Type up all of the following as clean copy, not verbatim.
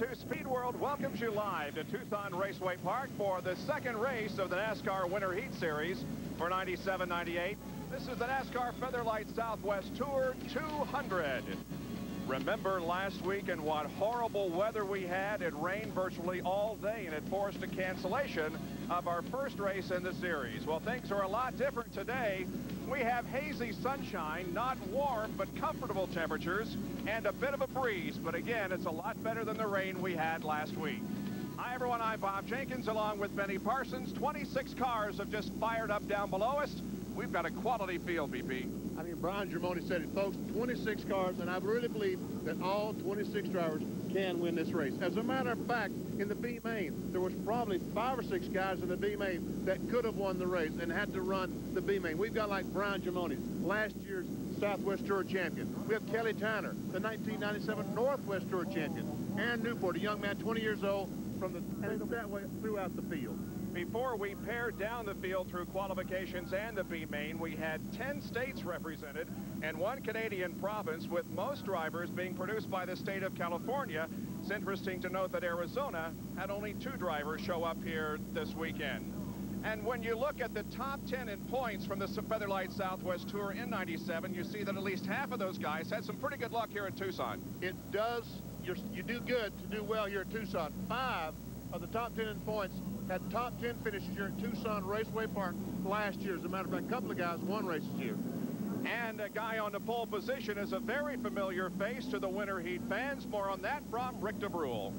into Speed World welcomes you live to Tucson Raceway Park for the second race of the NASCAR Winter Heat Series for 97-98. This is the NASCAR Featherlite Southwest Tour 200. Remember last week and what horrible weather we had? It rained virtually all day and it forced a cancellation of our first race in the series. Well, things are a lot different today. We have hazy sunshine, not warm but comfortable temperatures, and a bit of a breeze. But again, it's a lot better than the rain we had last week. Hi, everyone. I'm Bob Jenkins along with Benny Parsons. 26 cars have just fired up down below us. We've got a quality field, BP. I think Brian Germoni said it, folks. 26 cars, and I really believe that all 26 drivers can win this race. As a matter of fact, in the B main, there was probably 5 or 6 guys in the B main that could have won the race and had to run the B main. We've got like Brian Germoni, last year's Southwest Tour champion. We have Kelly Tanner, the 1997 Northwest Tour champion. Aaron Newport, a young man, 20 years old, from the that way throughout the field. Before we pared down the field through qualifications and the B main, we had 10 states represented and 1 Canadian province, with most drivers being produced by the state of California. It's interesting to note that Arizona had only 2 drivers show up here this weekend. And when you look at the top 10 in points from the Featherlite Southwest Tour in 97, you see that at least half of those guys had some pretty good luck here in Tucson. It does. You do good to do well here at Tucson. 5 of the top 10 in points had top 10 finishes here at Tucson Raceway Park last year. As a matter of fact, a couple of guys won races here. And a guy on the pole position is a very familiar face to the Winter Heat fans. More on that from Rick DeBrule.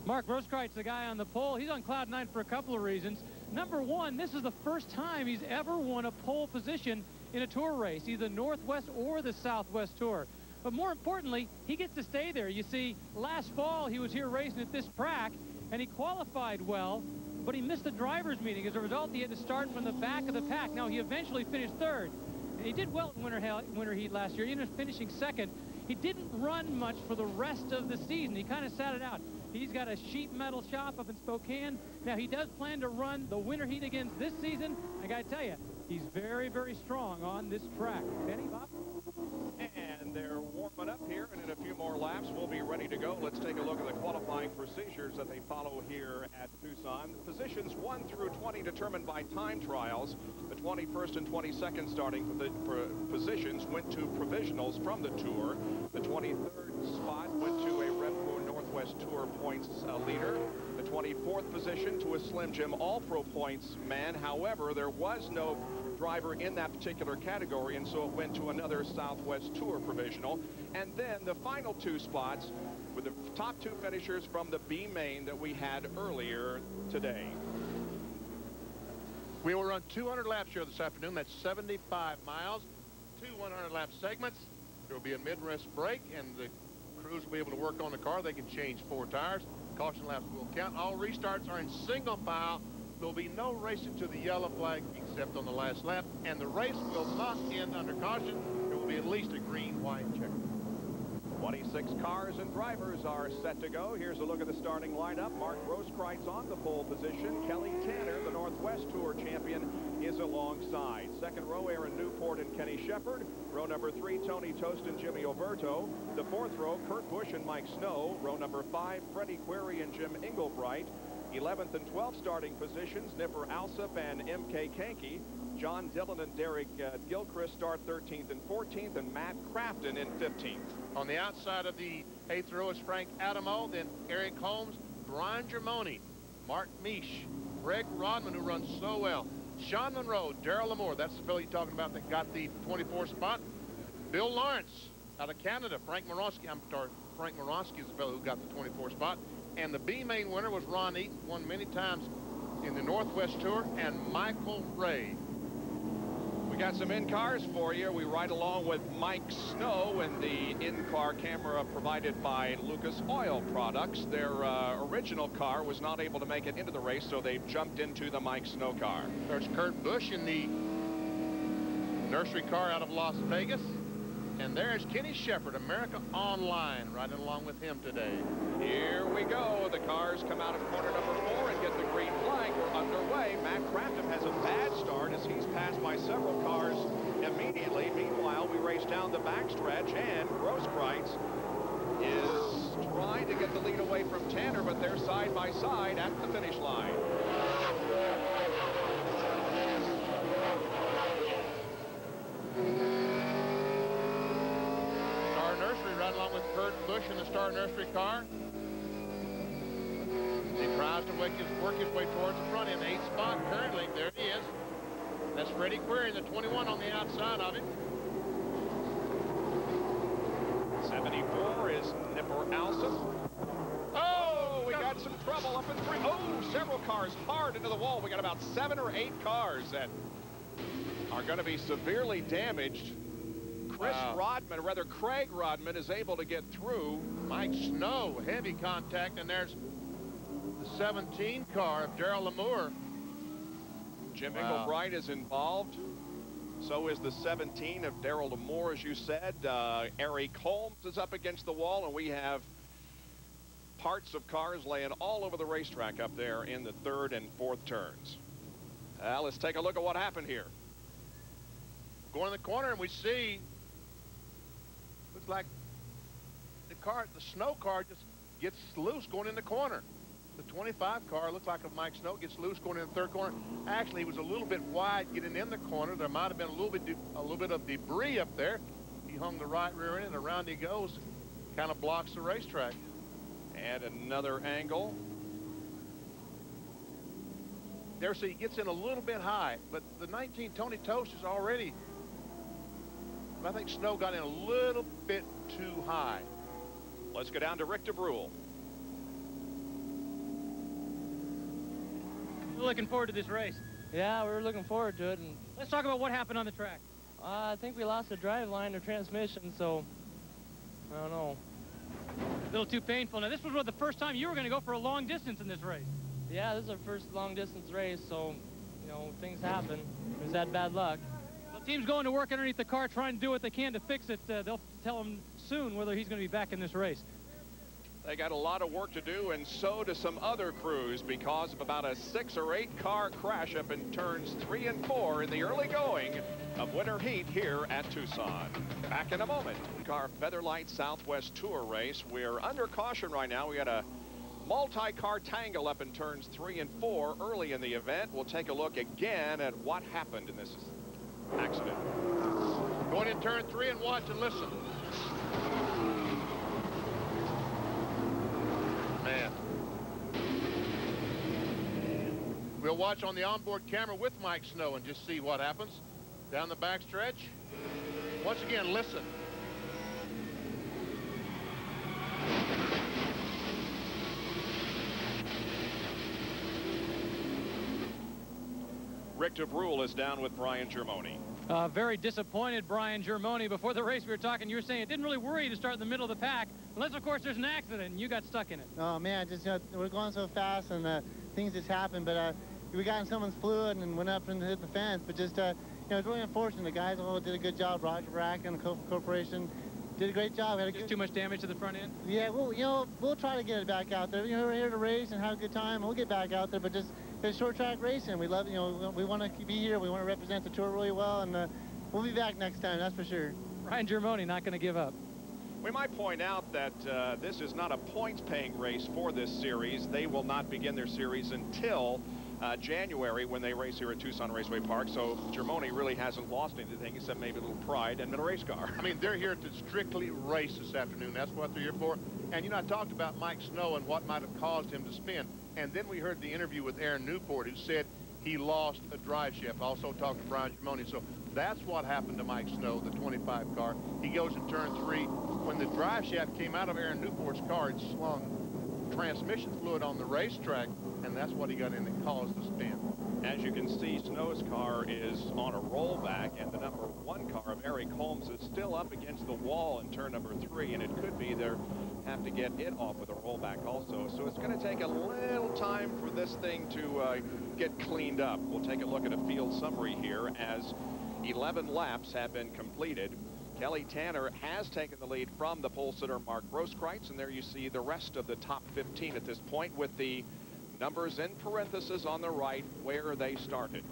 Mark Grosskreutz, the guy on the pole, he's on cloud 9 for a couple of reasons. Number one, this is the first time he's ever won a pole position in a tour race, either Northwest or the Southwest Tour. But more importantly, he gets to stay there. You see, last fall he was here racing at this track, and he qualified well, but he missed the driver's meeting. As a result, he had to start from the back of the pack. Now, he eventually finished 3rd. And he did well in Winter Heat last year. He ended up finishing 2nd. He didn't run much for the rest of the season. He kind of sat it out. He's got a sheet metal shop up in Spokane. Now, he does plan to run the Winter Heat again this season. I got to tell you, he's very, very strong on this track. Benny, Bob? And they're warming up here, and in a few more laps, we'll be ready to go. Let's take a look at the qualifying procedures that they follow here at Tucson. Positions 1 through 20 determined by time trials. The 21st and 22nd starting positions went to provisionals from the Tour. The 23rd spot went to a Repco Northwest Tour points leader. The 24th position to a Slim Jim All-Pro points man. However, there was no driver in that particular category, and so it went to another Southwest Tour provisional. And then the final 2 spots with the top 2 finishers from the B main that we had earlier today. We will run 200 laps here this afternoon. That's 75 miles, 2 100-lap segments. There will be a mid-rest break, and the crews will be able to work on the car. They can change 4 tires. Caution laps will count. All restarts are in single file. There will be no racing to the yellow flag except on the last lap, and the race will not end under caution. There will be at least a green, white checker. 26 cars and drivers are set to go. Here's a look at the starting lineup. Mark Grosskreutz on the pole position. Kelly Tanner, the Northwest Tour champion, is alongside. Second row, Aaron Newport and Kenny Shepard. Row number 3, Tony Tost and Jimmy Oberto. The 4th row, Kurt Busch and Mike Snow. Row number 5, Freddie Query and Jim Engelbright. 11th and 12th starting positions, Nipper Alsop and M.K. Kankey. John Dillon and Derek Gilchrist start 13th and 14th, and Matt Crafton in 15th. On the outside of the 8th row is Frank Adamo, then Eric Holmes, Brian Germoni, Mark Misch, Greg Rodman, who runs so well, Sean Monroe, Darrell Lamour, that's the fellow you're talking about that got the 24th spot, Bill Lawrence out of Canada, Frank Morosky is the fellow who got the 24th spot. And the B main winner was Ron Eaton, won many times in the Northwest Tour, and Michael Ray. We got some in-cars for you. We ride along with Mike Snow and the in-car camera provided by Lucas Oil Products. Their original car was not able to make it into the race, so they jumped into the Mike Snow car. There's Kurt Busch in the nursery car out of Las Vegas. And there's Kenny Shepard, America Online, riding along with him today. Here we go. The cars come out of corner number 4 and get the green flag. We're underway. Matt Crafton has a bad start as he's passed by several cars immediately. Meanwhile, we race down the backstretch, and Grosskreutz is trying to get the lead away from Tanner, but they're side by side at the finish line. Star Nursery right along with Kurt Busch in the Star Nursery car. He tries to work his way towards the front end. 8th spot currently. There he is. That's Freddie Query, the 21 on the outside of him. 74 is Nipper Alsop. Oh, we got some trouble up in 3. Oh, several cars hard into the wall. We got about 7 or 8 cars that are going to be severely damaged. Craig Rodman is able to get through. Mike Snow, heavy contact, and there's the 17 car of Daryl Lamour. Jim Inglebright is involved. So is the 17 of Daryl Lamour, as you said. Eric Holmes is up against the wall, and we have parts of cars laying all over the racetrack up there in the 3rd and 4th turns. Let's take a look at what happened here. Going in the corner, and we see, looks like the Snow car just gets loose going in the corner. The 25 car looks like Mike Snow gets loose going in the 3rd corner. Actually, he was a little bit wide getting in the corner. There might have been a little bit of debris up there. He hung the right rear end, and around he goes. Kind of blocks the racetrack. And another angle. There, so he gets in a little bit high, but the 19 Tony Toast is already. I think Snow got in a little bit too high. Let's go down to Rick DeBrule. Looking forward to this race. Yeah, we're looking forward to it. And Let's talk about what happened on the track. I think we lost the drive line or transmission, so I don't know. A little too painful. Now, this was the first time you were going to go for a long distance in this race. Yeah, this is our first long distance race, so, you know, things happen. We just had bad luck. The team's going to work underneath the car, trying to do what they can to fix it. They'll tell him soon whether he's going to be back in this race. They got a lot of work to do, and so do some other crews, because of about a 6 or 8 car crash up in turns 3 and 4 in the early going of winter heat here at Tucson. Back in a moment. NASCAR Featherlite Southwest Tour race. We're under caution right now. We got a multi-car tangle up in turns 3 and 4 early in the event. We'll take a look again at what happened in this accident. Going in turn 3 and watch and listen. Man. We'll watch on the onboard camera with Mike Snow and just see what happens down the backstretch. Once again, listen. Rick DeBrule is down with Brian Germoni. Very disappointed, Brian Germoni. Before the race, we were talking, you were saying it didn't really worry you to start in the middle of the pack, unless, of course, there's an accident and you got stuck in it. Oh, man, just, we're going so fast and things just happen, but we got in someone's fluid and went up and hit the fence, but just, it's really unfortunate. The guys did a good job. Roger Brack and the Corporation did a great job. Just too much damage to the front end? Yeah, well, we'll try to get it back out there. We're here to race and have a good time. We'll get back out there, but just it's short track racing. We love, we want to be here. We want to represent the tour really well, and we'll be back next time, that's for sure. Brian Germoni not going to give up. We might point out that this is not a points-paying race for this series. They will not begin their series until January, when they race here at Tucson Raceway Park. So Germoni really hasn't lost anything except maybe a little pride and a race car. I mean, they're here to strictly race this afternoon. That's what they're here for. And, I talked about Mike Snow and what might have caused him to spin. And then we heard the interview with Aaron Newport, who said he lost a drive shaft. Also talked to Brian Germoni. So that's what happened to Mike Snow, the 25 car. He goes in turn 3. When the drive shaft came out of Aaron Newport's car, it slung transmission fluid on the racetrack, and that's what he got in that caused the spin. As you can see, Snow's car is on a rollback, and the number 1 car of Eric Holmes is still up against the wall in turn number 3, and it could be they have to get it off with a rollback also. So it's going to take a little time for this thing to get cleaned up. We'll take a look at a field summary here as 11 laps have been completed. Kelly Tanner has taken the lead from the pole sitter Mark Grosskreutz, and there you see the rest of the top 15 at this point with the numbers in parentheses on the right where they started.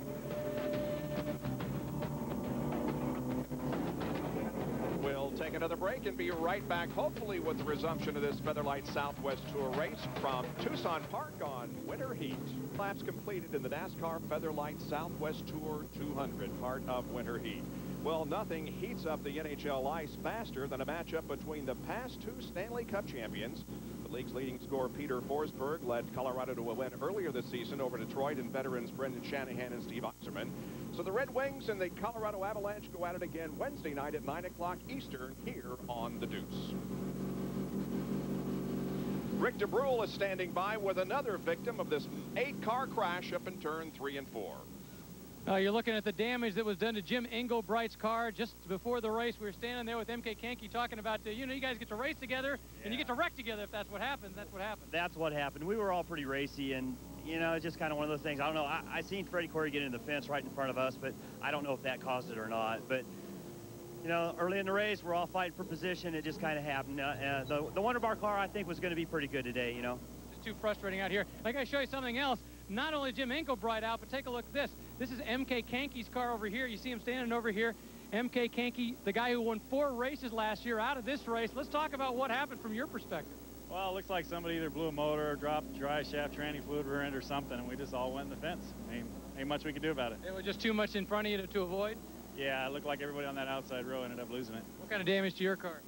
We'll take another break and be right back, hopefully, with the resumption of this Featherlite Southwest Tour race from Tucson Park on Winter Heat. Laps completed in the NASCAR Featherlite Southwest Tour 200, part of Winter Heat. Well, nothing heats up the NHL ice faster than a matchup between the past two Stanley Cup champions. The league's leading scorer Peter Forsberg led Colorado to a win earlier this season over Detroit and veterans Brendan Shanahan and Steve Yzerman. So the Red Wings and the Colorado Avalanche go at it again Wednesday night at 9 o'clock Eastern here on the Deuce. Rick DeBrule is standing by with another victim of this 8-car crash up in turn 3 and 4. You're looking at the damage that was done to Jim Englebright's car just before the race. We were standing there with M.K. Kanke talking about, you know, you guys get to race together and you get to wreck together. If that's what happens, that's what happened. That's what happened. We were all pretty racy, and, you know, it's just kind of one of those things. I don't know. I seen Freddie Corey get into the fence right in front of us, but I don't know if that caused it or not. But, you know, early in the race, we're all fighting for position. It just kind of happened. The Wonder Bar car, I think, was going to be pretty good today, you know. It's too frustrating out here. I got to show you something else. Not only Jim Englebright out, but take a look at this. This is M.K. Kanke's car over here. You see him standing over here. M.K. Kanke, the guy who won 4 races last year, out of this race. Let's talk about what happened from your perspective. Well, it looks like somebody either blew a motor or dropped dry shaft tranny fluid rear end or something, and we just all went in the fence. Ain't much we could do about it. It was just too much in front of you to avoid? Yeah, it looked like everybody on that outside row ended up losing it. What kind of damage to your car?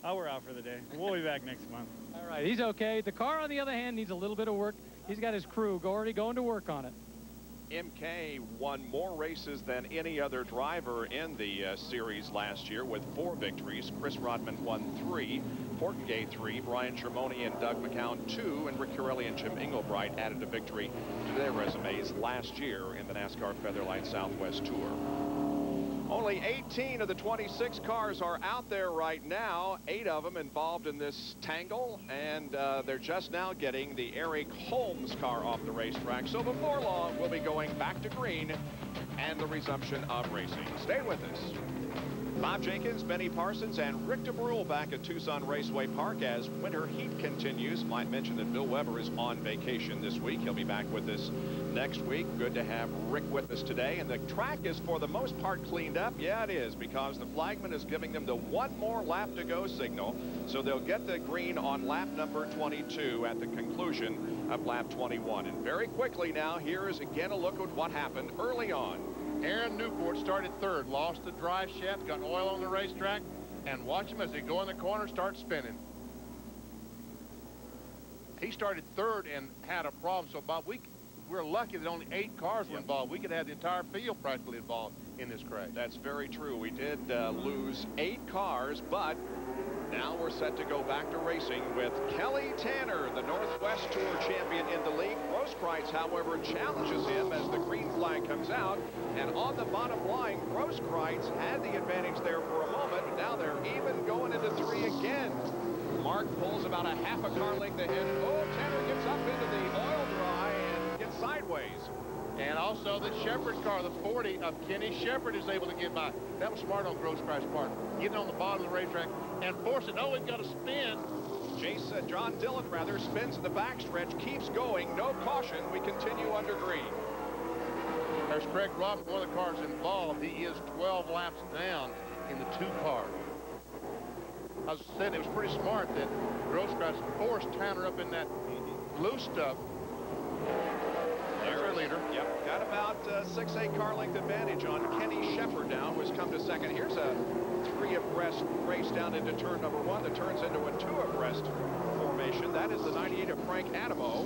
Oh, we're out for the day. We'll be back next month. All right, he's okay. The car, on the other hand, needs a little bit of work. He's got his crew already going to work on it. MK won more races than any other driver in the series last year with 4 victories. Chris Rodman won 3, Portengay 3, Brian Germoni and Doug McCown 2, and Rick Curelli and Jim Englebright added a victory to their resumes last year in the NASCAR Featherlite Southwest Tour. Only 18 of the 26 cars are out there right now, 8 of them involved in this tangle, and they're just now getting the Eric Holmes car off the racetrack. So before long, we'll be going back to green and the resumption of racing. Stay with us. Bob Jenkins, Benny Parsons, and Rick DeBrule back at Tucson Raceway Park as Winter Heat continues. Might mention that Bill Weber is on vacation this week. He'll be back with us next week. Good to have Rick with us today. And the track is for the most part cleaned up. Yeah, it is, because the flagman is giving them the 1 more lap to go signal. So they'll get the green on lap number 22 at the conclusion of lap 21. And very quickly now, here is again a look at what happened early on. Aaron Newport started 3rd, lost the drive shaft, got oil on the racetrack, and watch him as they go in the corner, start spinning. He started 3rd and had a problem. So, Bob, we're lucky that only 8 cars were involved. We could have the entire field practically involved in this crash. That's very true. We did lose 8 cars, but now we're set to go back to racing with Kelly Tanner, the Northwest Tour champion in the league. Grosskreutz, however, challenges him as the green flag comes out. And on the bottom line, Grosskreutz had the advantage there for a moment. Now they're even going into 3 again. Mark pulls about a half a car length ahead. Oh, Tanner gets up into the oil dry and gets sideways. And also the Shepherd car, the 40 of Kenny Shepherd, is able to get by. That was smart on Grosskreitz's part. Getting on the bottom of the racetrack and force it. Oh, we've got a spin. John Dillon, spins in the backstretch, keeps going. No caution. We continue under green. There's Craig Robinson, one of the cars involved. He is 12 laps down in the 2 car. I was saying it was pretty smart that Grosskreutz forced Tanner up in that blue stuff. There's our leader. Yep, got about 6-8 car length advantage on Kenny Shepherd now, who's come to 2nd. Here's a 3 abreast race down into turn number 1 that turns into a 2 abreast formation. That is the 98 of Frank Adamo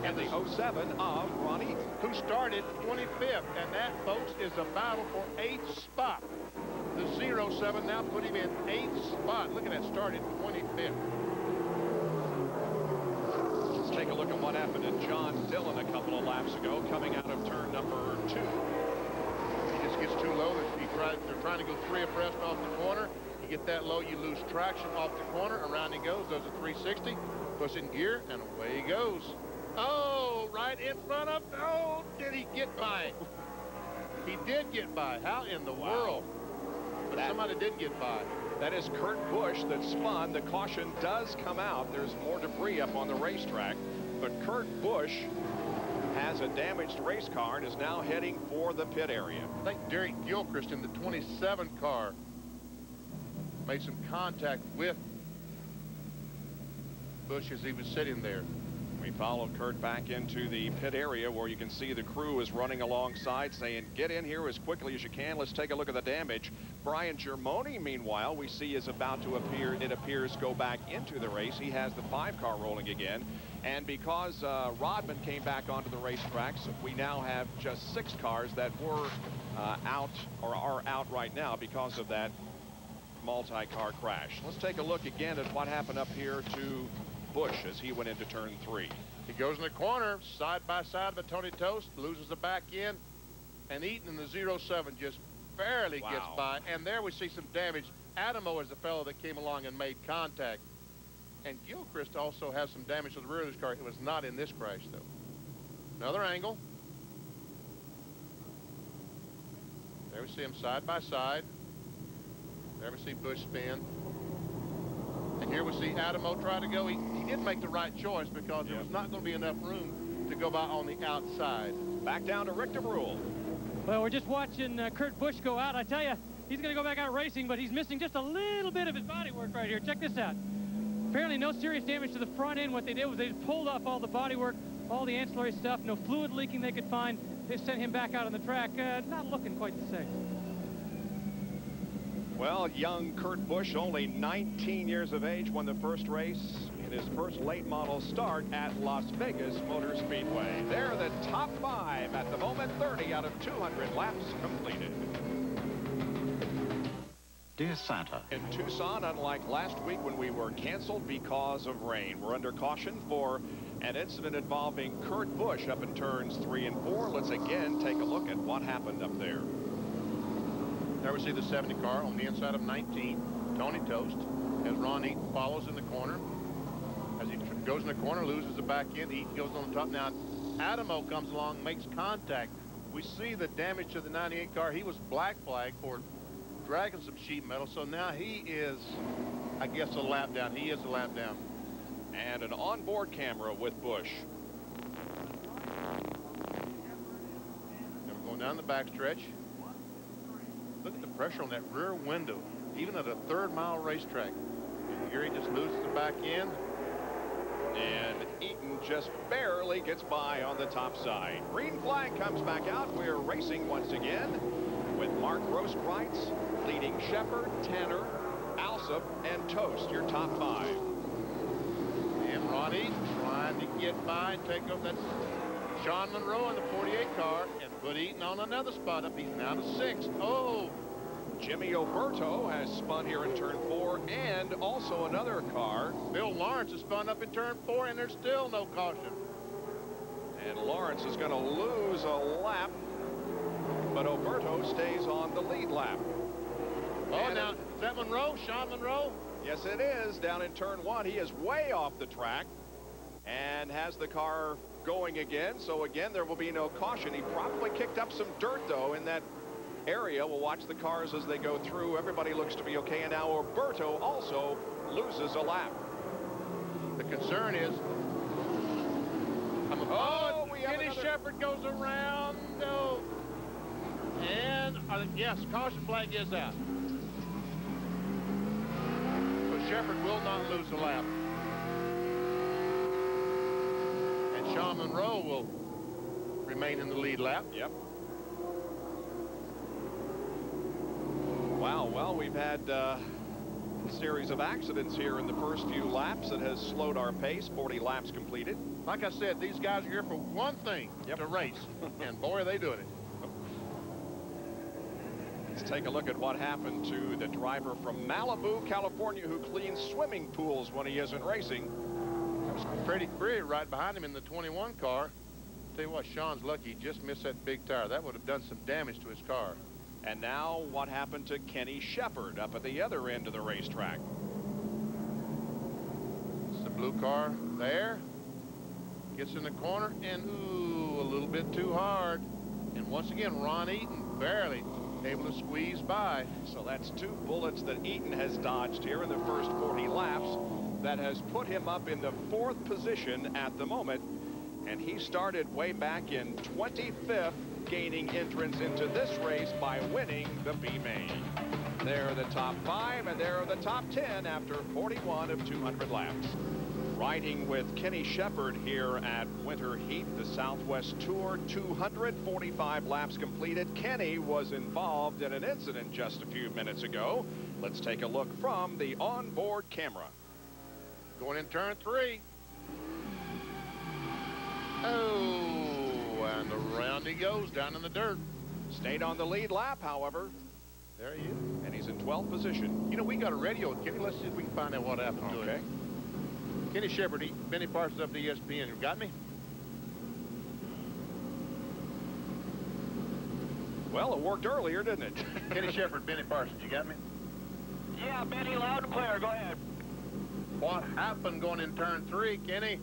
and the 07 of Ron Eaton, who started 25th. And that, folks, is a battle for 8th spot. The 07 now put him in 8th spot. Look at that, started 25th. Let's take a look at what happened to John Dillon a couple of laps ago, coming out of turn number 2. He just gets too low. They're trying to go 3 abreast off the corner. You get that low, you lose traction off the corner. Around he goes, does a 360, puts in gear, and away he goes. Oh, right in front of, oh, did he get by? He did get by. How in the world? But somebody did get by. That is Kurt Busch that spun. The caution does come out. There's more debris up on the racetrack, but Kurt Busch has a damaged race car and is now heading for the pit area. I think Derek Gilchrist in the 27 car made some contact with Busch as he was sitting there. We followed Kurt back into the pit area where you can see the crew is running alongside saying, get in here as quickly as you can. Let's take a look at the damage. Brian Germoni, meanwhile, we see is about to appear, it appears, go back into the race. He has the 5-car rolling again. And because Rodman came back onto the racetracks, we now have just 6 cars that were out or are out right now because of that multi-car crash. Let's take a look again at what happened up here to Busch as he went into turn 3. He goes in the corner, side by side with Tony Tost, loses the back end, and Eaton in the 07 just barely gets by. And there we see some damage. Adamo is the fellow that came along and made contact. And Gilchrist also has some damage to the rear of his car. It was not in this crash, though. Another angle. There we see them side by side. There we see Busch spin. And here we see Adamo try to go. He did make the right choice because there was not going to be enough room to go by on the outside. Back down to Rick DeBrule. Well, we're just watching Kurt Busch go out. I tell you, he's going to go back out racing, but he's missing just a little bit of his body work right here. Check this out. Apparently no serious damage to the front end. What they did was they just pulled off all the body work, all the ancillary stuff, no fluid leaking they could find. They sent him back out on the track, not looking quite the same. Well, young Kurt Busch, only 19 years of age, won the first race in his first late model start at Las Vegas Motor Speedway. They're the top 5 at the moment, 30 out of 200 laps completed. Dear Santa. In Tucson, unlike last week when we were canceled because of rain, we're under caution for an incident involving Kurt Busch up in turns 3 and 4. Let's again take a look at what happened up there. There we see the 70 car on the inside of 19. Tony Tost, as Ron Eaton follows in the corner. As he goes in the corner, loses the back end. Eaton goes on the top. Now, Adamo comes along, makes contact. We see the damage to the 98 car. He was black flagged for dragging some sheet metal. So now he is, I guess, a lap down. He is a lap down. And an onboard camera with Busch. And we're going down the backstretch. Look at the pressure on that rear window, even at a 3rd-mile racetrack. And here he just loses the back end. And Eaton just barely gets by on the top side. Green flag comes back out. We're racing once again with Mark Grosskreutz leading Shepard, Tanner, Alsop, and Tost, your top 5. And Ron Eaton trying to get by and take over that Sean Monroe in the 48 car and put Eaton on another spot up. He's now to 6th. Oh! Jimmy Oberto has spun here in turn 4, and also another car. Bill Lawrence has spun up in turn 4, and there's still no caution. And Lawrence is going to lose a lap, but Oberto stays on the lead lap. Oh, and now, is that Monroe? Sean Monroe? Yes, it is. Down in turn 1, he is way off the track and has the car going again. So again, there will be no caution. He probably kicked up some dirt, though, in that area. We'll watch the cars as they go through. Everybody looks to be okay. And now Oberto also loses a lap. The concern is... Kenny Shepard goes around. No. And, yes, caution flag is out. So Shepard will not lose a lap. And Sean Monroe will remain in the lead lap. Yep. Wow, well, we've had a series of accidents here in the first few laps that has slowed our pace. 40 laps completed. Like I said, these guys are here for one thing, to race. And boy, are they doing it. Let's take a look at what happened to the driver from Malibu, California, who cleans swimming pools when he isn't racing. That was Freddie Creer right behind him in the 21 car. Tell you what, Sean's lucky he just missed that big tire. That would have done some damage to his car. And now what happened to Kenny Shepard up at the other end of the racetrack? It's the blue car there. Gets in the corner and, ooh, a little bit too hard. And once again, Ron Eaton barely able to squeeze by. So that's 2 bullets that Eaton has dodged here in the first 40 laps. That has put him up in the 4th position at the moment. And he started way back in 25th, gaining entrance into this race by winning the B main. There are the top 5, and there are the top 10 after 41 of 200 laps. Riding with Kenny Shepard here at Winter Heat, the Southwest Tour, 245 laps completed. Kenny was involved in an incident just a few minutes ago. Let's take a look from the onboard camera. Going in turn 3. Oh, and around he goes down in the dirt. Stayed on the lead lap, however. There he is. And he's in 12th position. You know, we got a radio with Kenny. Let's see if we can find out what happened to him. Kenny Shepard, Benny Parsons up to ESPN. You got me? Well, it worked earlier, didn't it? Kenny Shepard, Benny Parsons, you got me? Yeah, Benny, loud and clear. Go ahead. What happened going in turn 3, Kenny?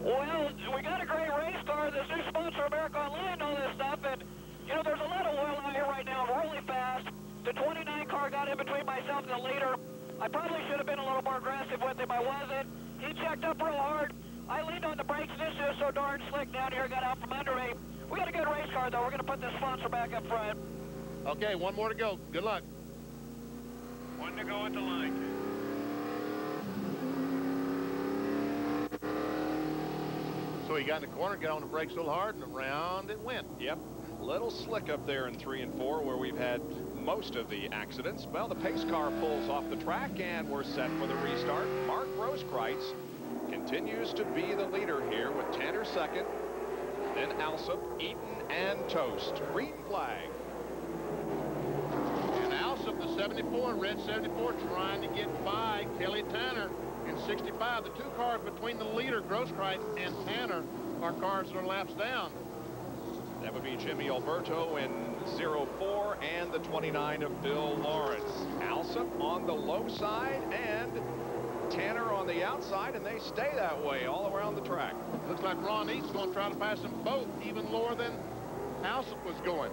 Well, we got a great race car, this new sponsor, America Online, and all this stuff, and, you know, there's a lot of oil out here right now, really fast. The 29 car got in between myself and the leader. I probably should have been a little more aggressive with him. I wasn't. He checked up real hard. I leaned on the brakes, and this is so darn slick down here, got out from under me. We got a good race car, though. We're going to put this sponsor back up front. Okay, one more to go. Good luck. One to go at the line. So he got in the corner, got on the brakes so hard, and around it went. Yep. Little slick up there in 3 and 4 where we've had most of the accidents. Well, the pace car pulls off the track, and we're set for the restart. Mark Grosskreutz continues to be the leader here with Tanner second, then Alsop, Eaton, and Toast. Green flag. And Alsop, the 74, red 74, trying to get by Kelly Tanner in 65. The 2 cars between the leader, Grosskreutz, and Tanner are cars that are laps down. That would be Jimmy Alberto in 04 and the 29 of Bill Lawrence. Alsop on the low side and Tanner on the outside, and they stay that way all around the track. Looks like Ron Eaton's going to try to pass them both even lower than Alsop was going.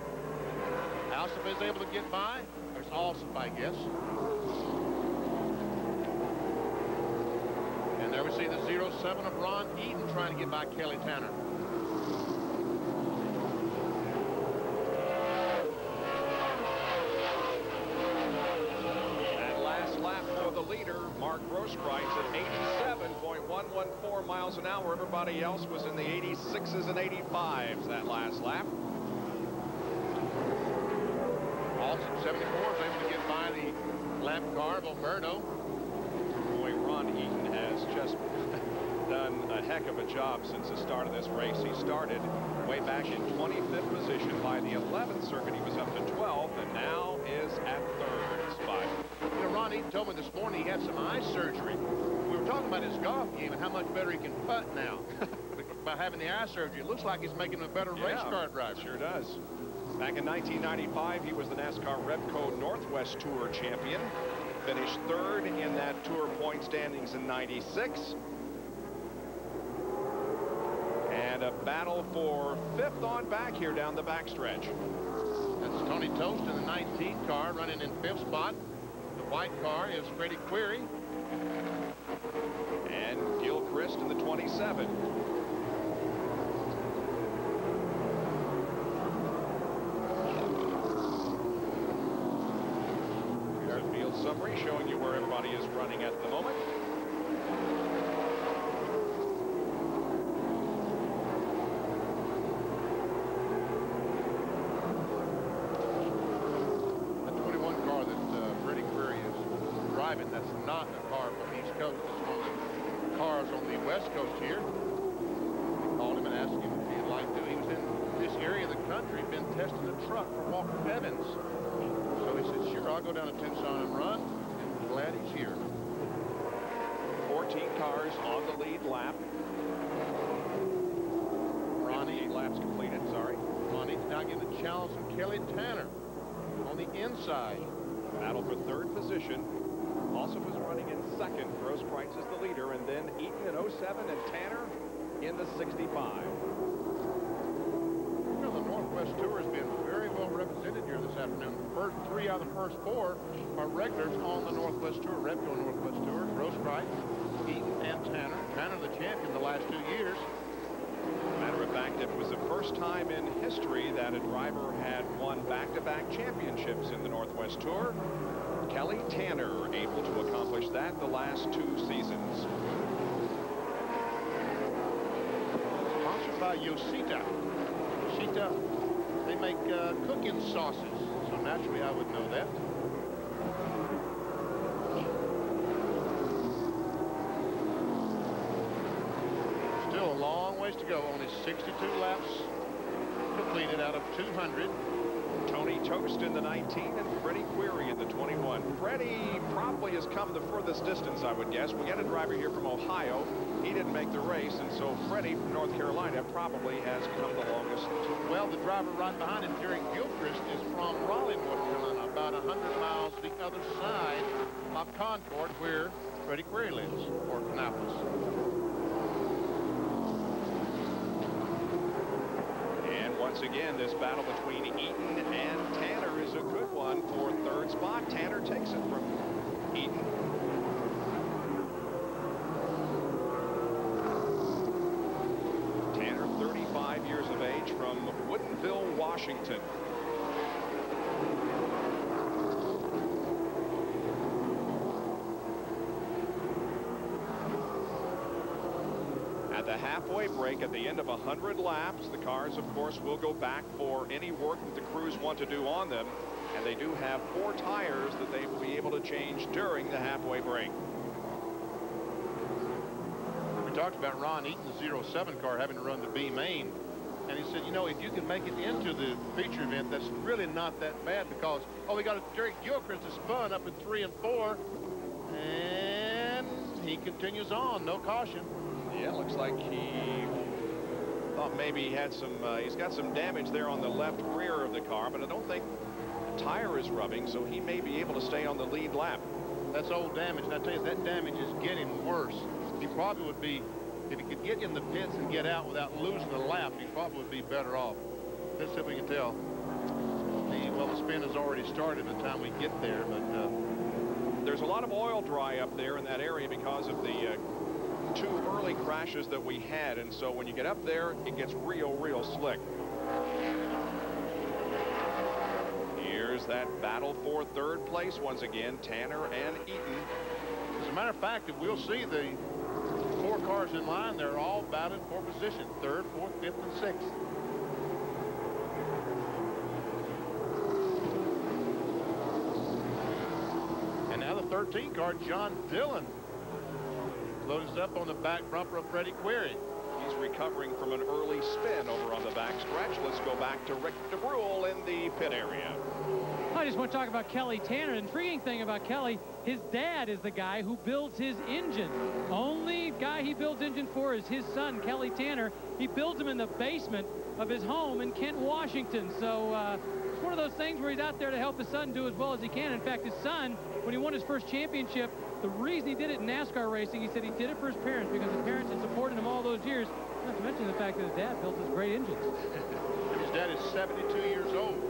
Alsop is able to get by. There's Alsop, I guess. And there we see the 07 of Ron Eaton trying to get by Kelly Tanner. Leader Mark Grosskreutz at 87.114 miles an hour. Everybody else was in the 86s and 85s that last lap. Alsop 74 is able to get by the lap car of Alberto. Boy, Ron Eaton has just done a heck of a job since the start of this race. He started way back in 25th position. By the 11th circuit, he was up to 12th, and now is at 3rd spot. You know, Ron Eaton told me this morning he had some eye surgery. We were talking about his golf game and how much better he can putt now. By having the eye surgery, it looks like he's making him a better race car driver. Sure does. Back in 1995, he was the NASCAR Repco Northwest Tour champion. Finished 3rd in that Tour point standings in 96. And a battle for 5th on back here down the backstretch. That's Tony Toast in the 19 car running in 5th spot. The white car is Freddie Query. And Gil Christ in the 27. Here's a field summary showing you where everybody is running at the moment. That's not a car from the East Coast. It's one of the cars on the West Coast here. We called him and asked him if he'd like to. He was in this area of the country, been testing a truck for Walker Evans. So he said, sure, I'll go down to Tucson and run. And glad he's here. 14 cars on the lead lap. Ronnie, 8 laps completed, sorry. Ronnie's now getting a challenge from Kelly Tanner on the inside. Battle for 3rd position. Also was running in 2nd. Grosskreutz is the leader, and then Eaton in 07 and Tanner in the 65. You know, the Northwest Tour has been very well represented here this afternoon. The first 3 out of the first 4 are regulars on the Northwest Tour. Repco Northwest Tour, Grosskreutz, Eaton, and Tanner. Tanner the champion the last 2 years. Matter of fact, if It was the first time in history that a driver had won back-to-back championships in the Northwest Tour. Kelly Tanner able to accomplish that the last 2 seasons. Sponsored by Yoshita. Yoshita, they make cooking sauces, so naturally I would know that. Still a long ways to go. Only 62 laps completed out of 200. Tony Toast in the 19 and Freddie Query in the 21. Freddie probably has come the furthest distance, I would guess. We got a driver here from Ohio. He didn't make the race, and so Freddie from North Carolina probably has come the longest. Well, the driver right behind him, Jerry Gilchrist, is from Raleigh, North Carolina, about 100 miles the other side of Concord, where Freddie Query lives, or Kannapolis. Once again, this battle between Eaton and Tanner is a good one for 3rd spot. Tanner takes it from Eaton. Tanner, 35 years of age, from Woodinville, Washington. At the halfway break at the end of 100 laps, the cars, of course, will go back for any work that the crews want to do on them. And they do have 4 tires that they will be able to change during the halfway break. We talked about Ron Eaton's 07 car having to run the B main. And he said, you know, if you can make it into the feature event, that's really not that bad because, oh, we got Jerry Gilchrist is spun up in 3 and 4. And he continues on, no caution. Yeah, looks like he thought maybe he had some, he's got some damage there on the left rear of the car, but I don't think the tire is rubbing, so he may be able to stay on the lead lap. That's old damage, and I tell you, that damage is getting worse. He probably would be, if he could get in the pits and get out without losing a lap, he probably would be better off. Let's see if we can tell. Well, the spin has already started by the time we get there, but there's a lot of oil dry up there in that area because of the 2 early crashes that we had, and so when you get up there, it gets real slick. Here's that battle for 3rd place once again, Tanner and Eaton. As a matter of fact, if we'll see the 4 cars in line, they're all battling for position, 3rd, 4th, 5th, and 6th. And now the 13 car, John Dillon, loads up on the back bumper of Freddie Query. He's recovering from an early spin over on the back stretch. Let's go back to Rick DeBrule in the pit area. I just want to talk about Kelly Tanner. The intriguing thing about Kelly, his dad is the guy who builds his engine. Only guy he builds engine for is his son, Kelly Tanner. He builds them in the basement of his home in Kent, Washington. So it's one of those things where he's out there to help his son do as well as he can. In fact, his son, when he won his first championship, the reason he did it in NASCAR racing, he said he did it for his parents because his parents had supported him all those years. Not to mention the fact that his dad built his great engines. And his dad is 72 years old,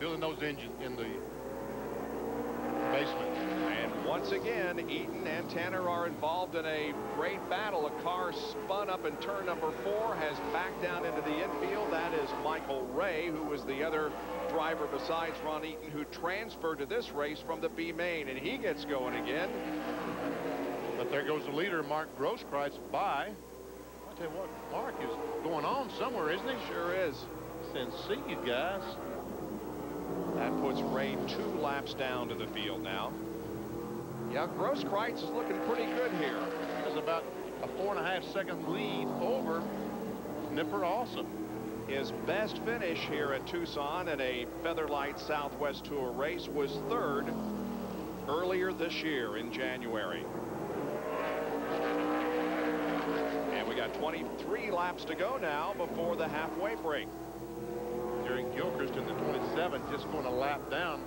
building those engines in the basement. And once again, Eaton and Tanner are involved in a great battle. A car spun up in turn number 4, has backed down into the infield. That is Michael Ray, who was the other driver besides Ron Eaton who transferred to this race from the B main, and he gets going again. But there goes the leader, Mark Grosskreutz, by. I'll tell you what, Mark is going on somewhere, isn't he? Sure is. Saying, see you guys. That puts Ray 2 laps down to the field now. Yeah, Grosskreutz is looking pretty good here. There's about a 4.5-second lead over Nipper Awesome. His best finish here at Tucson in a Featherlite Southwest Tour race was 3rd earlier this year in January. And we got 23 laps to go now before the halfway break. Jerry Gilchrist in the 27, just going a lap down.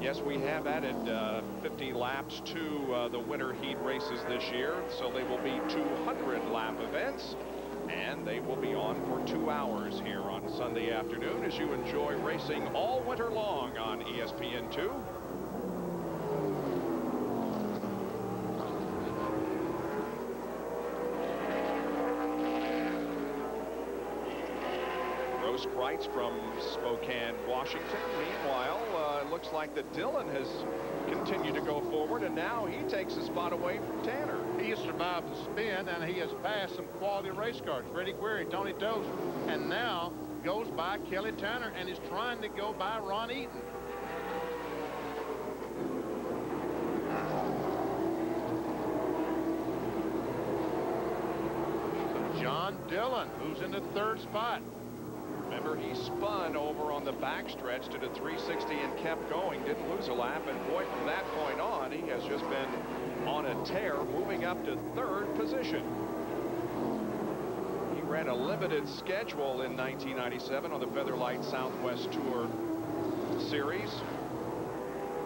Yes, we have added 50 laps to the winter heat races this year, so they will be 200 lap events. And they will be on for 2 hours here on Sunday afternoon as you enjoy racing all winter long on ESPN2. Grosskreutz from Spokane, Washington. Meanwhile, it looks like that Dillon has continued to go forward, and now he takes a spot away from Tanner. He has survived the spin, and he has passed some quality race cars. Freddie Query, Tony Dost, and now goes by Kelly Tanner and is trying to go by Ron Eaton. John Dillon, who's in the 3rd spot. Remember, he spun over on the backstretch, did a 360 and kept going, didn't lose a lap, and boy, from that point on, he has just been on a tear, moving up to 3rd position. He ran a limited schedule in 1997 on the Featherlite Southwest Tour Series.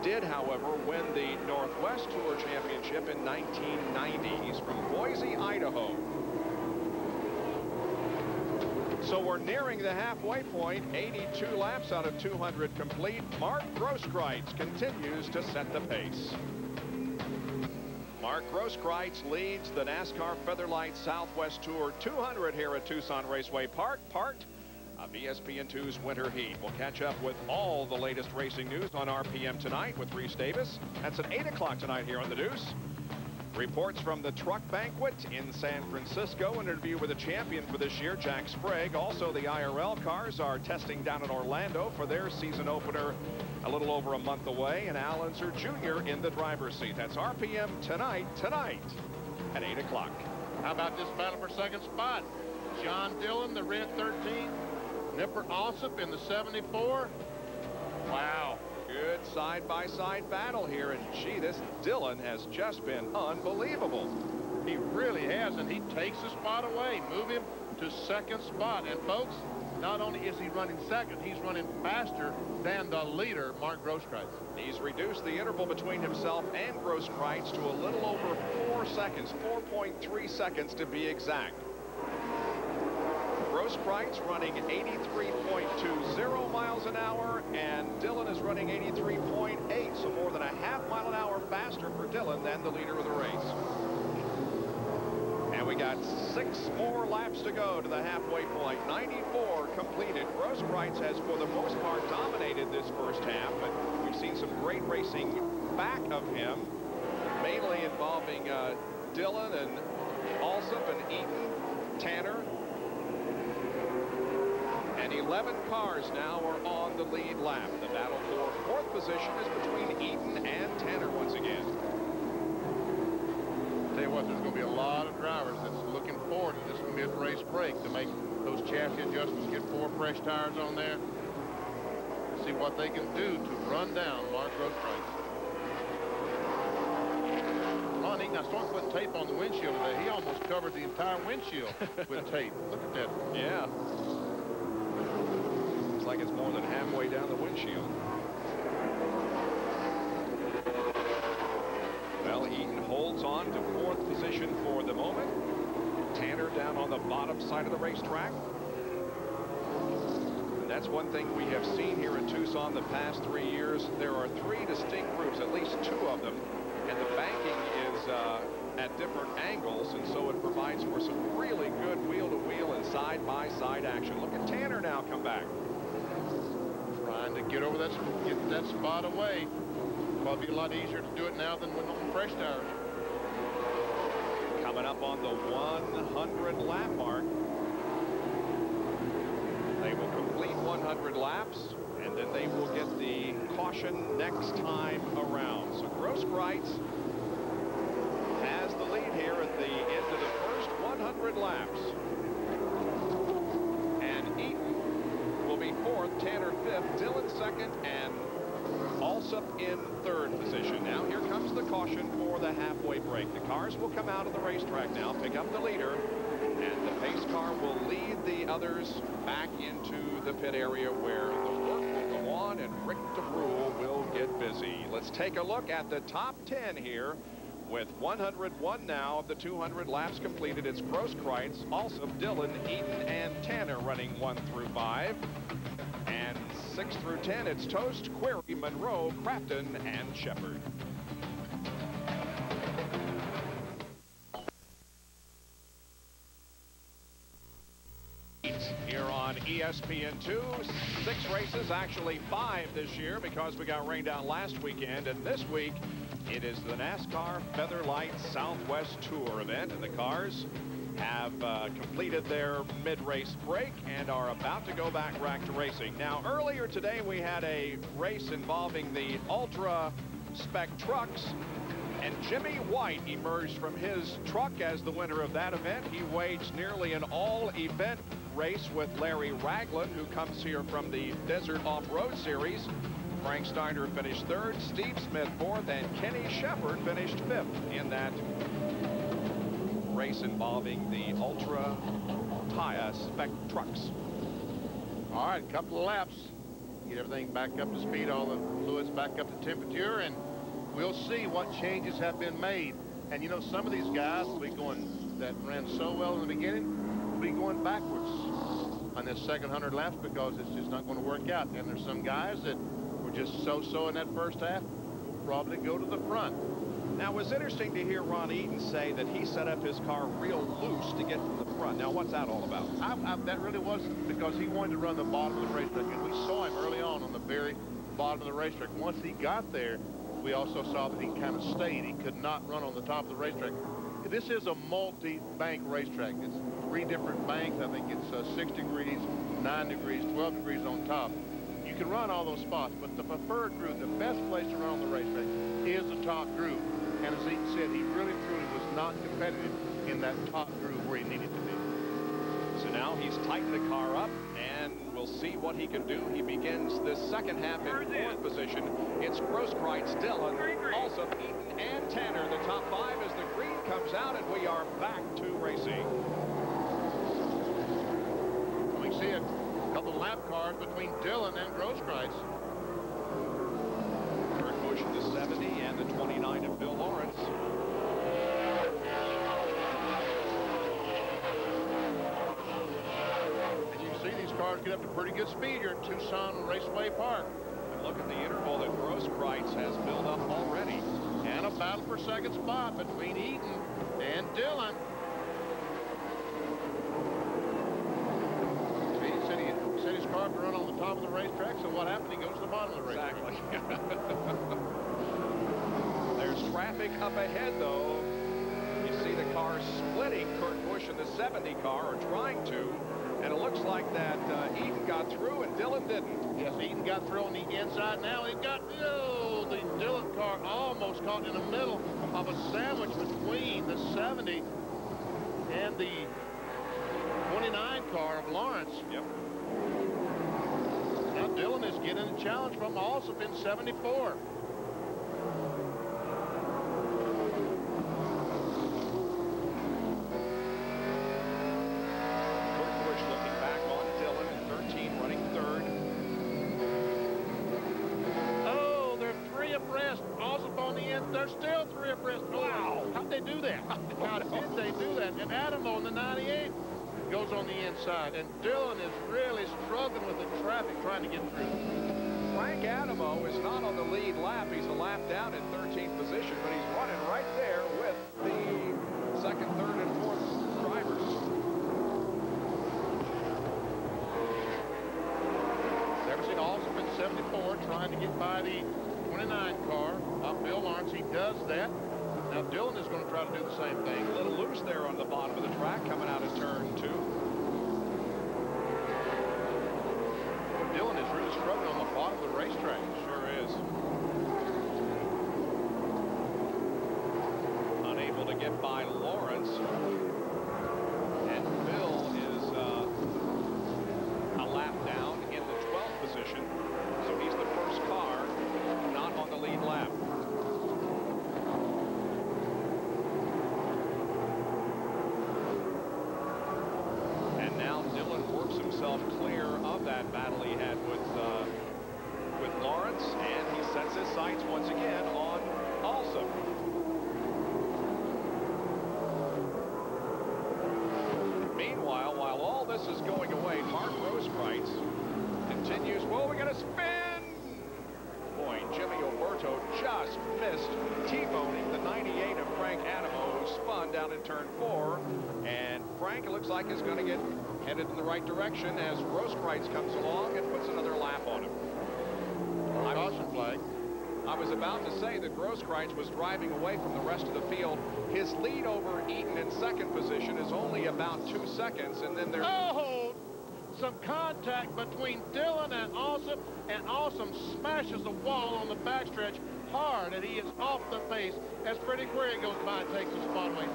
Did, however, win the Northwest Tour Championship in 1990. He's from Boise, Idaho. So we're nearing the halfway point. 82 laps out of 200 complete. Mark Grosskreutz continues to set the pace. Mark Grosskreutz leads the NASCAR Featherlite Southwest Tour 200 here at Tucson Raceway Park, part of ESPN2's Winter Heat. We'll catch up with all the latest racing news on RPM tonight with Reese Davis. That's at 8 o'clock tonight here on The Deuce. Reports from the truck banquet in San Francisco. An interview with the champion for this year, Jack Sprague. Also, the IRL cars are testing down in Orlando for their season opener a little over a month away. And Al Unser Jr. in the driver's seat. That's RPM tonight at 8 o'clock. How about this battle for 2nd spot? John Dillon, the red 13. Nipper Alsop in the 74. Wow. Good side-by-side battle here, and gee, this Dillon has just been unbelievable. He really has, and he takes the spot away. Move him to 2nd spot. And folks, not only is he running 2nd, he's running faster than the leader, Mark Grosskreutz. He's reduced the interval between himself and Grosskreutz to a little over 4 seconds, 4.3 seconds to be exact. Grosskreutz running 83.20 miles an hour, and Dillon is running 83.8, so more than a half mile an hour faster for Dillon than the leader of the race. And we got 6 more laps to go to the halfway point. 94 completed. Grosskreutz has, for the most part, dominated this first half, but we've seen some great racing back of him, mainly involving Dillon and Alsop and Eaton, Tanner. And 11 cars now are on the lead lap. The battle for 4th position is between Eaton and Tanner once again. Tell you what, there's going to be a lot of drivers that's looking forward to this mid-race break to make those chassis adjustments, get 4 fresh tires on there, see what they can do to run down Mark Grosskreutz. Ron Eaton, I started putting tape on the windshield today. He almost covered the entire windshield with tape. Look at that. Yeah. Like it's more than halfway down the windshield. Well, Eaton holds on to 4th position for the moment. Tanner down on the bottom side of the racetrack. And that's one thing we have seen here in Tucson the past 3 years. There are 3 distinct groups, at least 2 of them, and the banking is at different angles, and so it provides for some really good wheel-to-wheel and side-by-side action. Look at Tanner now come back. Trying to get over that, get that spot away. Probably a lot easier to do it now than when on fresh tires. Coming up on the 100 lap mark. They will complete 100 laps, and then they will get the caution next time around. So Grosskreutz has the lead here at the end of the first 100 laps. And Eaton will be 4th, Tanner 5th, Dillon 2nd, and Alsop in 3rd position. Now here comes the caution for the halfway break. The cars will come out of the racetrack now, pick up the leader, and the pace car will lead the others back into the pit area where the work will go on and Rick DeBrule will get busy. Let's take a look at the top 10 here. With 101 now of the 200 laps completed, it's Grosskreutz, Alsop, Dillon, Eaton, and Tanner running 1 through 5. And 6 through 10, it's Toast, Query, Monroe, Crafton, and Shepard. Here on ESPN. ESPN2. 6 races, actually 5 this year because we got rained out last weekend. And this week, it is the NASCAR Featherlite Southwest Tour event. And the cars have completed their mid-race break and are about to go back to racing. Now, earlier today, we had a race involving the Ultra Spec trucks. And Jimmy White emerged from his truck as the winner of that event. He waged nearly an all-event race with Larry Ragland, who comes here from the Desert Off-Road Series. Frank Steiner finished 3rd, Steve Smith 4th, and Kenny Shepard finished 5th in that race involving the Ultra Taya Spec trucks. All right, a couple of laps. Get everything back up to speed, all the fluids back up to temperature, and we'll see what changes have been made. And you know, some of these guys will be going, that ran so well in the beginning, will be going backwards on this second 100 laps because it's just not going to work out. And there's some guys that were just so-so in that first half, will probably go to the front. Now, it was interesting to hear Ron Eaton say that he set up his car real loose to get to the front. Now, what's that all about? That really was because he wanted to run the bottom of the racetrack, and we saw him early on the very bottom of the racetrack. Once he got there, we also saw that he kind of stayed. He could not run on the top of the racetrack. This is a multi-bank racetrack. It's 3 different banks. I think it's 6 degrees, 9 degrees, 12 degrees on top. You can run all those spots, but the preferred groove, the best place to run on the racetrack is the top groove. And as Eaton said, he really truly was not competitive in that top groove where he needed to be. So now he's tightened the car up, and we'll see what he can do. He begins this second half in 4th position. It's Grosskreutz, Dillon, also Eaton and Tanner. The top 5 as the green comes out, and we are back to racing. We see a couple of lap cars between Dillon and Grosskreutz. Kurt Busch in the 70 and the 29 of Bill Lawrence. Cars get up to pretty good speed here at Tucson Raceway Park. And look at the interval that Grosskreutz has built up already. And a battle for second spot between Eaton and Dillon. He said his car could run on the top of the racetrack, so what happened? He goes to the bottom of the racetrack. Exactly. There's traffic up ahead, though. You see the car splitting. Kurt Busch in the 70 car, or trying to. And it looks like that Eaton got through and Dillon didn't. Yes, Eaton got through on the inside. Now he got, the Dillon car almost caught in the middle of a sandwich between the 70 and the 29 car of Lawrence. Yep. Now Dillon is getting a challenge from Alsop in 74. They're still 3 abreast. Wow. How'd they do that? How did they do that? And Adamo in the 98 goes on the inside. And Dillon is really struggling with the traffic trying to get through. Frank Adamo is not on the lead lap. He's a lap down in 13th position, but he's running right there with the 2nd, 3rd, and 4th drivers. Everything also been 74 trying to get by the 29 car off Bill Lawrence. He does that. Now Dillon is going to try to do the same thing. A little loose there on the bottom of the track coming out of turn 2. Dillon is really struggling on the bottom of the racetrack. Sure is. Unable to get by Lawrence. And Bill is a lap down in the 12th position. So he's the first car not on the lead lap. And now Dillon works himself clear of that battle he had with Lawrence, and he sets his sights once again on Alsop. Meanwhile, while all this is going away, Mark Grosskreutz continues. Well, we're going to spin. Boy, Jimmy Alberto just missed T-boning the 98 of Frank Adamo, who spun down in turn 4, and Frank, it looks like is going to get headed in the right direction as Grosskreutz comes along and puts another lap on him. Caution flag. I was about to say that Grosskreutz was driving away from the rest of the field. His lead over Eaton in second position is only about 2 seconds, and then there's... Oh! Some contact between Dillon and Alsop, and Alsop smashes the wall on the backstretch hard, and he is off the pace as Freddie Query goes by and takes the spot away.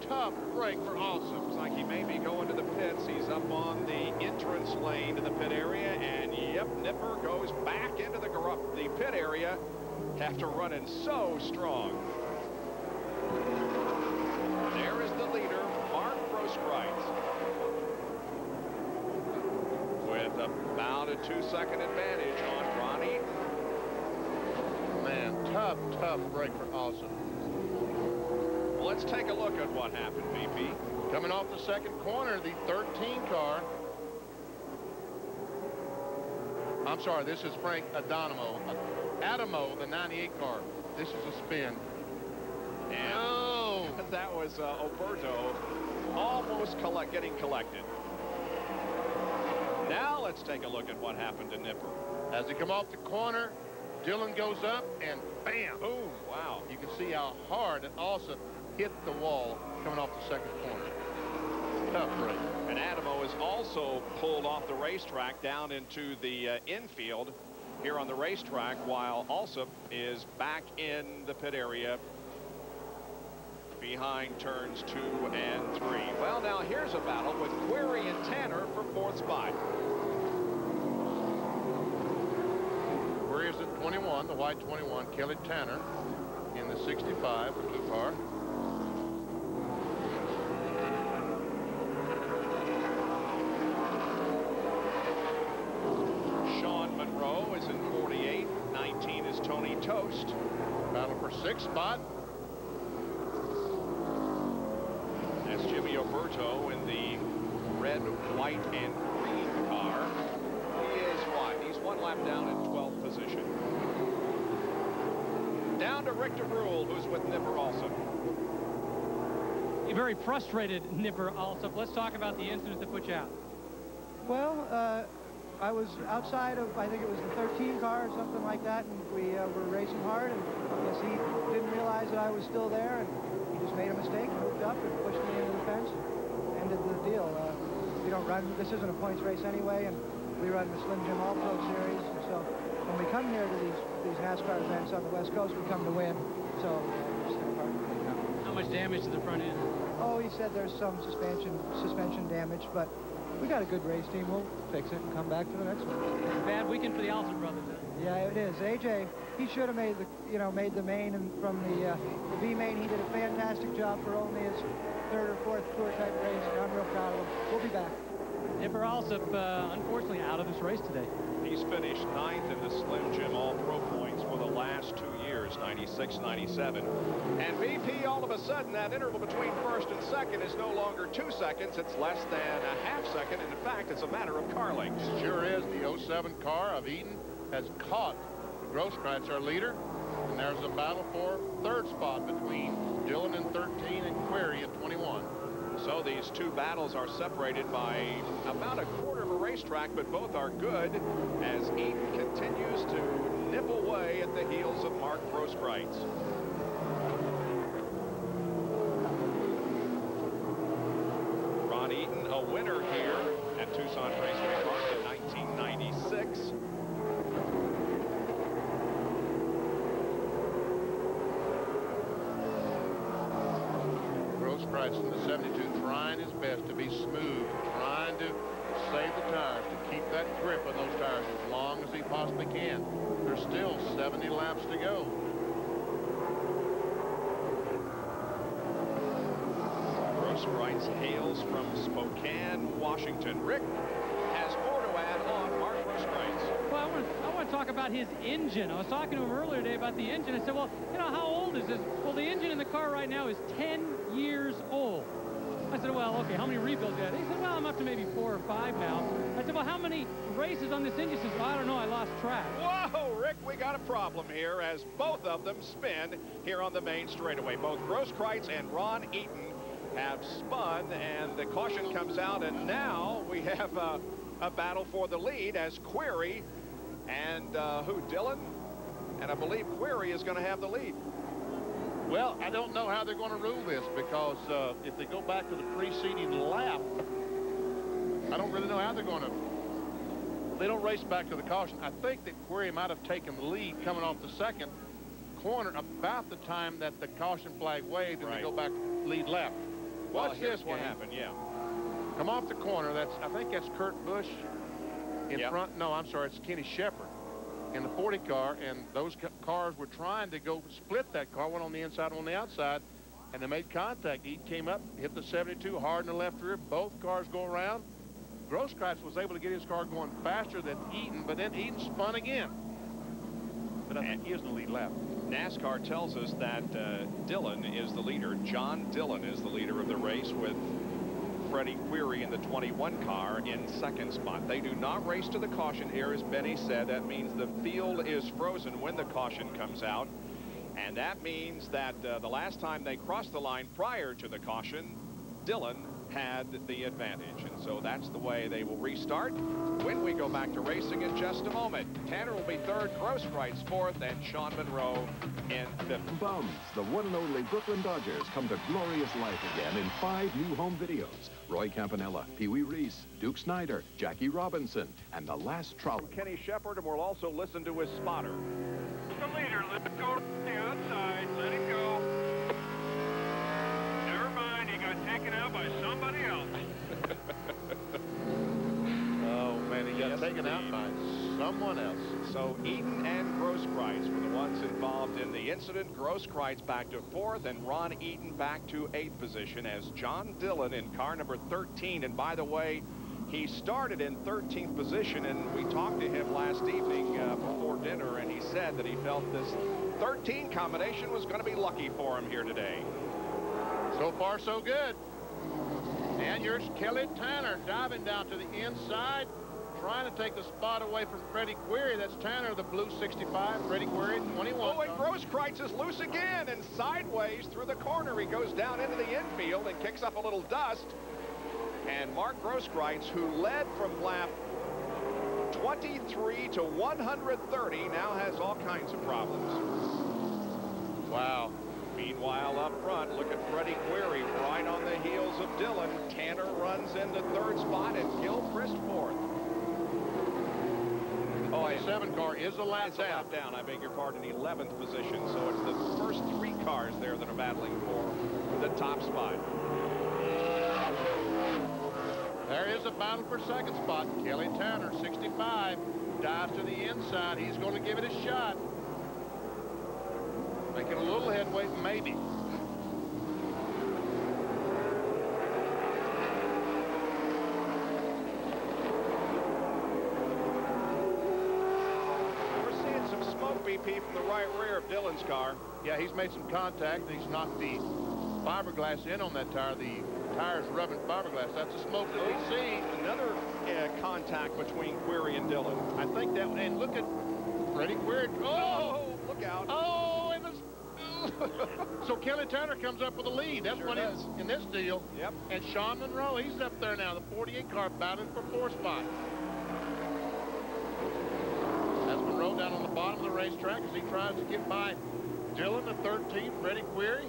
Tough break for Alsop. Looks like he may be going to the pits. He's up on the entrance lane to the pit area, and yep, Nipper goes back into the pit area after running so strong. There is the leader, Mark Grosskreutz, with about a 2-second advantage on Ron Eaton. Man, tough break for Alsop. Well, let's take a look at what happened, VP. Coming off the second corner, the 13 car. I'm sorry, this is Frank Adamo, the 98 car. This is a spin. And that was Oberto almost getting collected. Now let's take a look at what happened to Nipper. As they come off the corner, Dillon goes up and bam! Boom! Wow. You can see how hard it also hit the wall coming off the second corner. Tough break. And Adamo is also pulled off the racetrack down into the infield here on the racetrack, while Alsop is back in the pit area behind turns 2 and 3. Well, now here's a battle with Query and Tanner for 4th spot. Query is at 21, the white 21. Kelly Tanner in the 65, the blue car. Sean Monroe is in 48. 19 is Tony Toast. Battle for 6th spot. That's Jimmy Oberto in the red, white, and green car. He is what? He's 1 lap down in 12th position. Down to Rick DeBrule, who's with Nipper Alsop. A very frustrated Nipper Alsop. Let's talk about the incident that put you out. Well, I was outside of, I think it was the 13 car or something like that, and we were racing hard, and I guess he didn't realize that I was still there, and he just made a mistake, moved up and pushed me into the fence, ended the deal. We don't run, this isn't a points race anyway, and we run the Slim Jim All-Pro Series, and so when we come here to these NASCAR events on the West Coast, we come to win, so How much damage to the front end? Oh, he said there's some suspension damage, but we got a good race team. We'll fix it and come back to the next one. Bad weekend for the Alsop brothers. Yeah, it is. AJ, he should have made the, made the main, and from the B main, he did a fantastic job for only his 3rd or 4th tour type race. And I'm real proud of him. We'll be back. Nipper Alsop, unfortunately, out of this race today. He's finished 9th in the Slim Jim All-Pro points for the last 2 years, 96, 97. And VP, all of a sudden, that interval between 1st and 2nd is no longer 2 seconds. It's less than a half second. And in fact, it's a matter of car lengths. Sure is. The 07 car of Eaton has caught Grosskreutz, our leader. And there's a battle for 3rd spot between Dillon in 13 and Query at 21. So these two battles are separated by about a quarter of a racetrack, but both are good as Eaton continues to nip away at the heels of Mark Grosskreutz. Ron Eaton, a winner here at Tucson Raceway Park in 1996. Grosskreutz in the 72 trying his best to be smooth, trying to save the tires, to keep that grip on those tires as long as he possibly can. There's still 70 laps to go. Grosskreutz hails from Spokane, Washington. Rick has more to add on Mark Grosskreutz. Well, I want to talk about his engine. I was talking to him earlier today about the engine. I said, well, how old is this? Well, the engine in the car right now is 10 years old. I said, well, okay, how many rebuilds you had? He said, well, I'm up to maybe 4 or 5 now. I said, well, how many races on this engine? He says, well, I don't know, I lost track. Whoa, Rick, we got a problem here as both of them spin here on the main straightaway. Both Grosskreutz and Ron Eaton have spun, and the caution comes out, and now we have a battle for the lead as Query and Dillon? And I believe Query is going to have the lead. Well, I don't know how they're going to rule this, because if they go back to the preceding lap, I don't really know how they're going to. They don't race back to the caution. I think that Query might have taken the lead coming off the second corner about the time that the caution flag waved, and they go back lead left. Watch this what happened. Yeah. Come off the corner. I think that's Kurt Busch in front. No, I'm sorry. It's Kenny Shepard in the 40 car, and those cars were trying to go split that car, one on the inside, one on the outside, and they made contact. Eaton came up, hit the 72 hard in the left rear. Both cars go around. Grosskreutz was able to get his car going faster than Eaton, but then Eaton spun again. But I think he is in the lead lap. NASCAR tells us that Dillon is the leader. John Dillon is the leader of the race, with Freddie Query in the 21 car in second spot. They do not race to the caution here, as Benny said. That means the field is frozen when the caution comes out. And that means that the last time they crossed the line prior to the caution, Dillon had the advantage. And so that's the way they will restart when we go back to racing in just a moment. Tanner will be third, Grosskreutz fourth, and Sean Monroe in fifth. Bums, the one and only Brooklyn Dodgers, come to glorious life again in 5 new home videos. Roy Campanella, Pee Wee Reese, Duke Snyder, Jackie Robinson, and the last trout. Kenny Shepard, and we'll also listen to his spotter. The leader, let it go to the outside, let it go. Never mind, he got taken out by somebody else. Oh, man, he got taken out by someone else. So Eaton and Grosskreutz were the ones involved in the incident. Grosskreutz back to fourth, and Ron Eaton back to 8th position as John Dillon in car number 13. And by the way, he started in 13th position, and we talked to him last evening before dinner, and he said that he felt this 13 combination was going to be lucky for him here today. So far, so good. And here's Kelly Tanner diving down to the inside, trying to take the spot away from Freddie Query. That's Tanner, the blue 65, Freddie Query, 21. Oh, and Grosskreutz is loose again, and sideways through the corner. He goes down into the infield and kicks up a little dust. And Mark Grosskreutz, who led from lap 23 to 130, now has all kinds of problems. Wow. Meanwhile, up front, look at Freddie Query right on the heels of Dillon. Tanner runs into third spot, and Gilchrist fourth. Oh, the 7 car is a lap down. I beg your pardon, 11th position. So it's the first 3 cars there that are battling for the top spot. There is a battle for second spot. Kelly Tanner, 65, dives to the inside. He's going to give it a shot. Making a little headway, maybe. We're seeing some smoke, BP, from the right rear of Dillon's car. Yeah, he's made some contact. He's knocked the fiberglass in on that tire. The tire's rubbing fiberglass. That's the smoke that we see. Another contact between Query and Dillon. I think that, and look at Freddie Query. Oh, look out. Oh, and so Kelly Tanner comes up with a lead. That's what it is in this deal. Yep. And Sean Monroe, he's up there now, the 48 car battling for 4th spot. That's Monroe down on the bottom of the racetrack as he tries to get by Dillon, the 13, Freddie Query.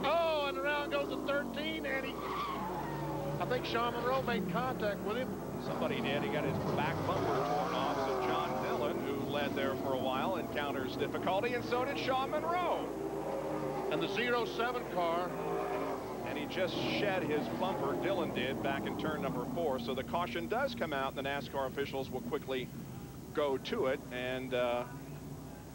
Oh, and around goes the 13, and I think Sean Monroe made contact with him. Somebody did. He got his back bumper torn off. So John Dillon, who led there for a while, encounters difficulty, and so did Sean Monroe. And the 07 car. And he just shed his bumper, Dillon did, back in turn number 4. So the caution does come out. The NASCAR officials will quickly go to it and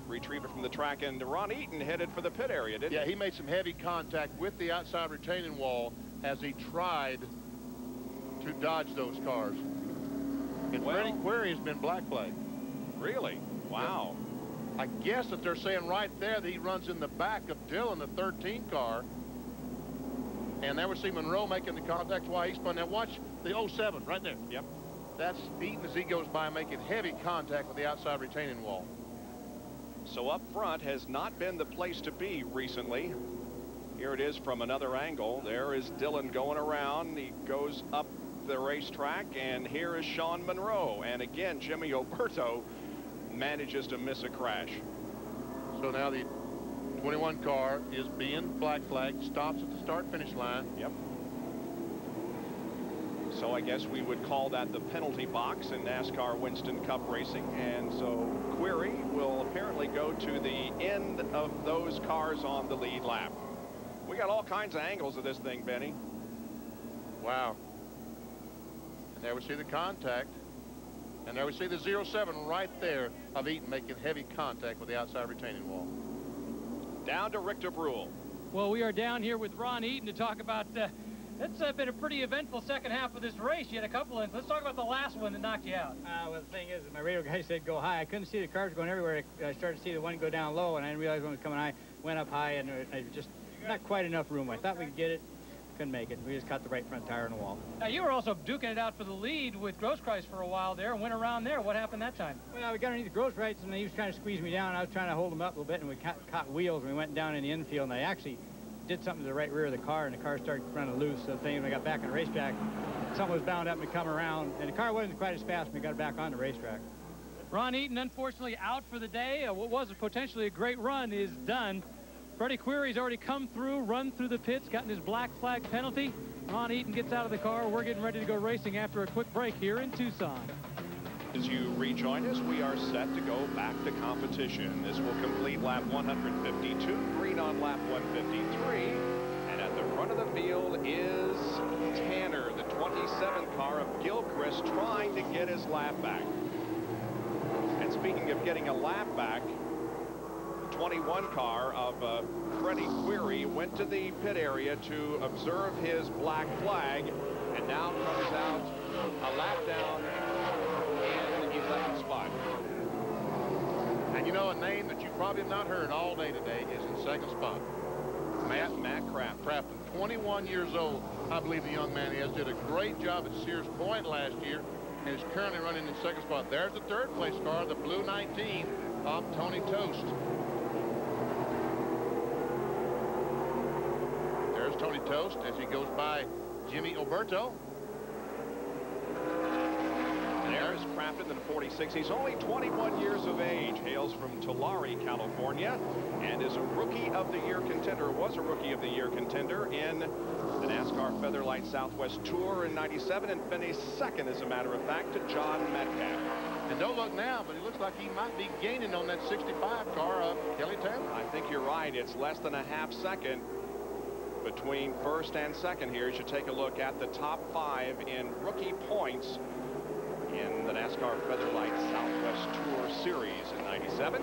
retrieve it from the track. And Ron Eaton headed for the pit area, didn't he? Yeah, he made some heavy contact with the outside retaining wall as he tried to dodge those cars. And Freddie Query has been black flagged. Really? Wow. Yeah. I guess that they're saying right there that he runs in the back of Dillon, the 13 car. And there we see Monroe making the contact while he spun. Now watch the 07 right there. Yep. That's Eaton as he goes by making heavy contact with the outside retaining wall. So up front has not been the place to be recently. Here it is from another angle. There is Dillon going around. He goes up the racetrack, and here is Sean Monroe. And again, Jimmy Oberto manages to miss a crash. So now the 21 car is being black flagged, stops at the start-finish line. Yep. So I guess we would call that the penalty box in NASCAR Winston Cup racing. And so Query will apparently go to the end of those cars on the lead lap. We got all kinds of angles of this thing, Benny. Wow. And there we see the contact. And there we see the 07 right there of Eaton making heavy contact with the outside retaining wall. Down to Richter Brule. Well, we are down here with Ron Eaton to talk about it's been a pretty eventful second half of this race. You had a couple of. Let's talk about the last one that knocked you out. Well, the thing is, my radio guy said go high. I couldn't see the cars going everywhere. I started to see the one go down low, and I didn't realize when it was coming high. Went up high, and I just not quite enough room. I thought we could get it. Couldn't make it. We just caught the right front tire on the wall. Now, you were also duking it out for the lead with Grosskreis for a while there and went around there. What happened that time? Well, we got underneath the Grosskreis, and he was trying to squeeze me down. I was trying to hold him up a little bit, and we caught wheels, and we went down in the infield, and I actually did something to the right rear of the car, and the car started running loose. So when I got back on the racetrack, something was bound up and come around, and the car wasn't quite as fast when we got it back on the racetrack. Ron Eaton, unfortunately, out for the day. What was potentially a great run is done. Freddie Query's already come through, run through the pits, gotten his black flag penalty. Ron Eaton gets out of the car. We're getting ready to go racing after a quick break here in Tucson. As you rejoin us, we are set to go back to competition. This will complete lap 152, green on lap 153. And at the front of the field is Tanner, the 27 car of Gilchrist, trying to get his lap back. And speaking of getting a lap back, 21 car of Freddie Query went to the pit area to observe his black flag, and now comes out a lap down in the 11th spot. And you know, a name that you probably have not heard all day today is in second spot. Matt Crafton, 21 years old, I believe the young man is. Did a great job at Sears Point last year and is currently running in second spot. There's the third place car, the blue 19 of Tony Toast. There's Tony Toast as he goes by Jimmy Oberto. And there's Crafton, the 46. He's only 21 years of age, hails from Tulare, California, and is a Rookie of the Year contender, was a Rookie of the Year contender in the NASCAR Featherlite Southwest Tour in '97, and finished second, as a matter of fact, to John Metcalf. And don't look now, but it looks like he might be gaining on that 65 car of Kelly Tanner. I think you're right. It's less than a half second between first and second here. You should take a look at the top 5 in rookie points in the NASCAR Featherlite Southwest Tour Series in '97.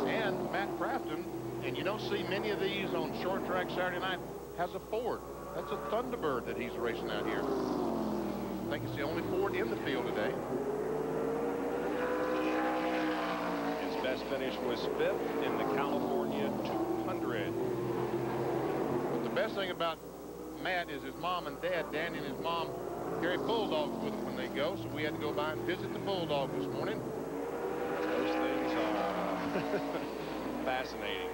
And Matt Crafton, and you don't see many of these on short track Saturday night, has a Ford. That's a Thunderbird that he's racing out here. I think it's the only Ford in the field today. His best finish was 5th in the California 200. But the best thing about Matt is his mom and dad, Danny and his mom, carry bulldogs with them when they go, so we had to go by and visit the bulldog this morning. Those things are fascinating.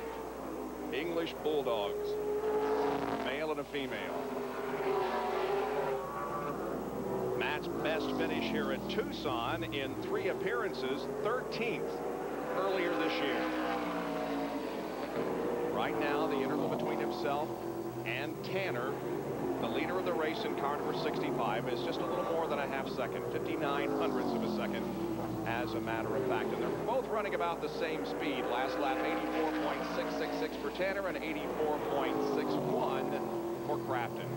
English bulldogs, male and a female. Matt's best finish here at Tucson in 3 appearances, 13th earlier this year. Right now, the interval between himself and Tanner, the leader of the race in car number 65, is just a little more than a half second, 59 hundredths of a second, as a matter of fact. And they're both running about the same speed. Last lap, 84.666 for Tanner and 84.61 for Crafton.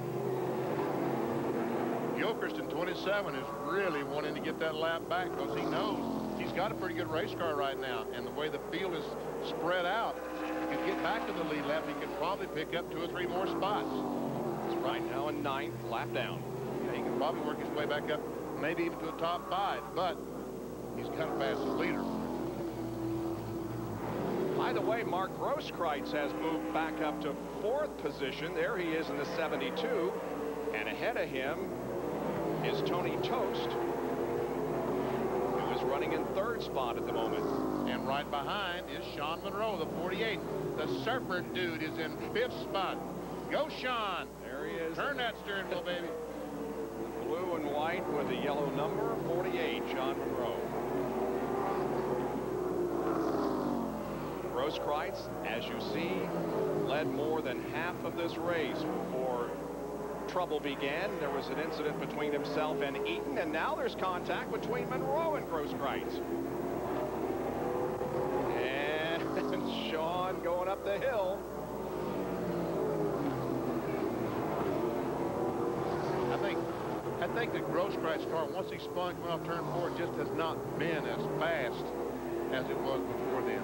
Gilchrist in 27 is really wanting to get that lap back because he knows he's got a pretty good race car right now. And the way the field is spread out, he could get back to the lead lap. He could probably pick up 2 or 3 more spots. It's right now in 9th, lap down. Yeah, he can probably work his way back up, maybe even to the top 5, but he's kind of fast as leader. By the way, Mark Grosskreis has moved back up to 4th position. There he is in the 72. And ahead of him is Tony Toast, who is running in 3rd spot at the moment. And right behind is Sean Monroe, the 48. The Surfer dude is in 5th spot. Go, Sean. There he is. Turn that steering wheel, baby. Blue and white with the yellow number, 48, Sean Monroe. Grosskreutz, as you see, led more than half of this race before trouble began. There was an incident between himself and Eaton, and now there's contact between Monroe and Grosskreutz. And Sean going up the hill. I think the Grosskreutz car, once he spun coming off turn 4, just has not been as fast as it was before then.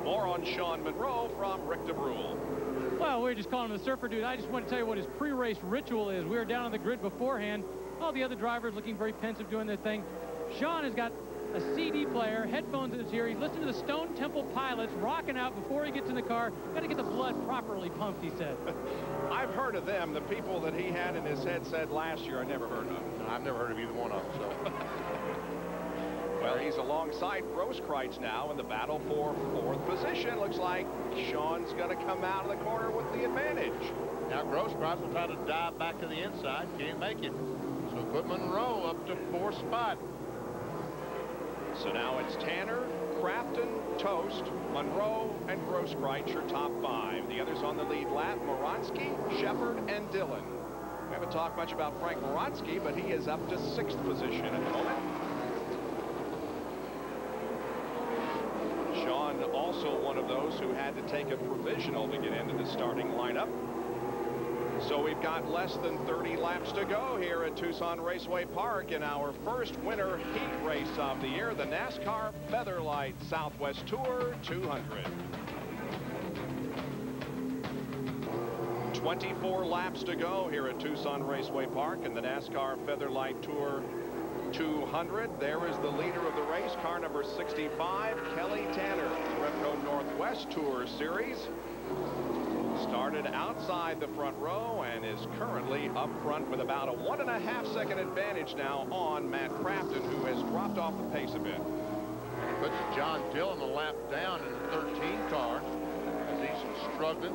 More on Sean Monroe from Rick DeBrule. Well, we were just calling him the Surfer dude. I just want to tell you what his pre-race ritual is. We were down on the grid beforehand. All the other drivers looking very pensive doing their thing. Sean has got a CD player, headphones in his ear. He's listening to the Stone Temple Pilots rocking out before he gets in the car. Got to get the blood properly pumped, he said. I've heard of them. The people that he had in his headset last year, I never heard of. No, I've never heard of either one of them. So. Well, he's alongside Grosskreutz now in the battle for 4th position. Looks like Sean's going to come out of the corner with the advantage. Now Grosskreutz will try to dive back to the inside. Can't make it. So put Monroe up to 4th spot. So now it's Tanner, Crafton, Toast, Monroe, and Grosskreutz, your top 5. The others on the lead lap, Moransky, Shepard, and Dillon. We haven't talked much about Frank Moransky, but he is up to 6th position at the moment. Sean also one of those who had to take a provisional to get into the starting lineup. So we've got less than 30 laps to go here at Tucson Raceway Park in our first winter heat race of the year, the NASCAR Featherlite Southwest Tour 200. 24 laps to go here at Tucson Raceway Park in the NASCAR Featherlite Tour 200. There is the leader of the race, car number 65, Kelly Tanner, Repco Northwest Tour Series. Started outside the front row and is currently up front with about a 1.5-second advantage now on Matt Crafton, who has dropped off the pace a bit. Puts John Dillon a lap down in the 13 car as he's struggling.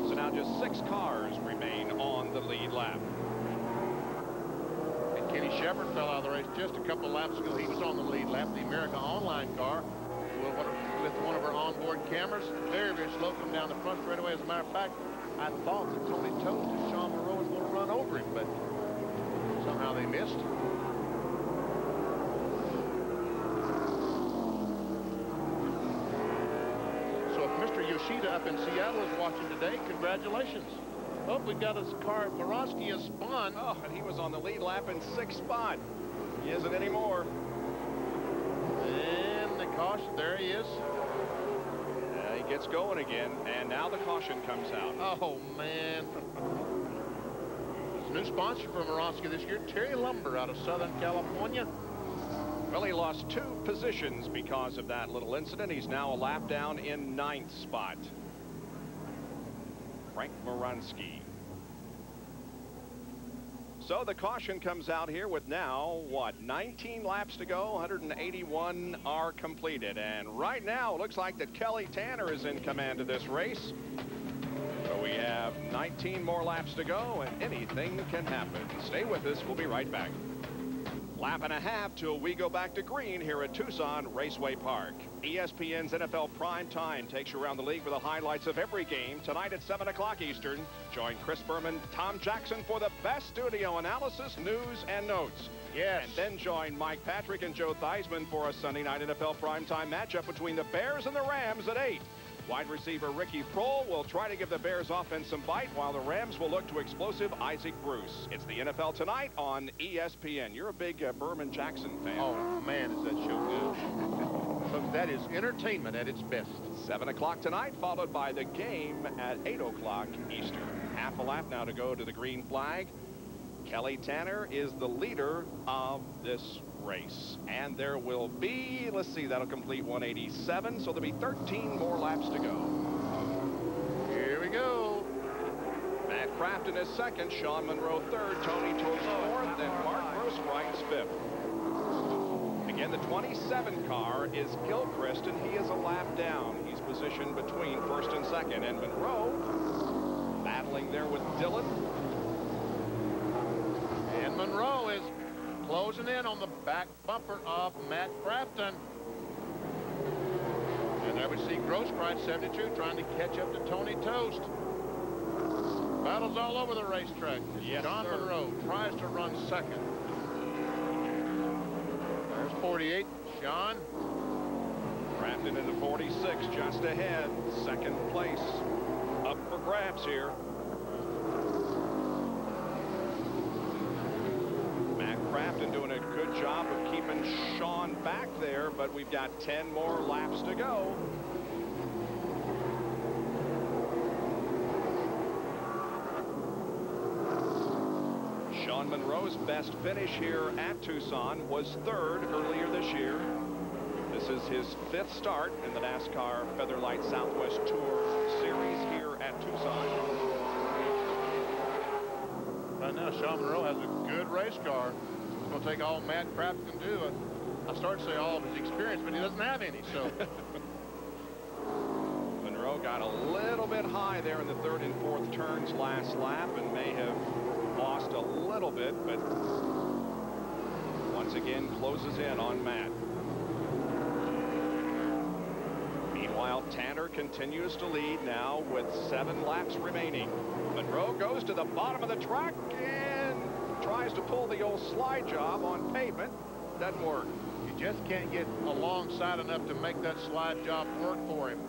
So now just 6 cars remain on the lead lap. And Kenny Shepard fell out of the race just a couple of laps ago. He was on the lead lap, the America Online car. With one of our onboard cameras, very, very slow coming down the front straightaway. As a matter of fact, I thought that Tony Toast and Sean Monroe was going to run over him, but somehow they missed. So if Mr. Yoshida up in Seattle is watching today, congratulations. Oh, we've got his car. Moransky has spun. Oh, and he was on the lead lap in 6th spot. He isn't anymore. Caution, there he is. He gets going again, and now the caution comes out. Oh, man. New sponsor for Moransky this year, Terry Lumber out of Southern California. Well, he lost 2 positions because of that little incident. He's now a lap down in 9th spot. Frank Moransky. So the caution comes out here with now, what, 19 laps to go, 181 are completed. And right now, it looks like that Kelly Tanner is in command of this race. So we have 19 more laps to go, and anything can happen. Stay with us. We'll be right back. Lap and a half till we go back to green here at Tucson Raceway Park. ESPN's NFL Prime Time takes you around the league with the highlights of every game. Tonight at 7 o'clock Eastern, join Chris Berman, Tom Jackson for the best studio analysis, news, and notes. Yes. And then join Mike Patrick and Joe Theismann for a Sunday night NFL Prime Time matchup between the Bears and the Rams at 8. Wide receiver Ricky Prohl will try to give the Bears offense some bite, while the Rams will look to explosive Isaac Bruce. It's the NFL Tonight on ESPN. You're a big Berman Jackson fan. Oh, man, is that show good. Look, that is entertainment at its best. 7 o'clock tonight, followed by the game at 8 o'clock Eastern. Half a lap now to go to the green flag. Kelly Tanner is the leader of this race, and there will be, let's see, that'll complete 187, so there'll be 13 more laps to go. Here we go. Matt Crafton is second, Sean Monroe third, Tony Tost fourth, and Mark Grosskreutz fifth. In the 27 car is Gilchrist, and he is a lap down. He's positioned between first and second. And Monroe battling there with Dillon. And Monroe is closing in on the back bumper of Matt Crafton. And there we see Grosskreutz, 72, trying to catch up to Tony Toast. Battles all over the racetrack. Yes, John sir. Monroe tries to run second. There's 48, Sean. Crafton into 46, just ahead. Second place up for grabs here. Matt Crafton doing a good job of keeping Sean back there, but we've got 10 more laps to go. Sean Monroe's best finish here at Tucson was third earlier this year. This is his 5th start in the NASCAR Featherlite Southwest Tour Series here at Tucson. Right now, Sean Monroe has a good race car. It's going to take all Matt Crafton can do. I started to say all of his experience, but he doesn't have any, so. Monroe got a little bit high there in the 3rd and 4th turns last lap and may have lost a little bit, but once again closes in on Matt. Meanwhile, Tanner continues to lead now with 7 laps remaining. Monroe goes to the bottom of the track and tries to pull the old slide job on pavement. Doesn't work. You just can't get alongside enough to make that slide job work for him.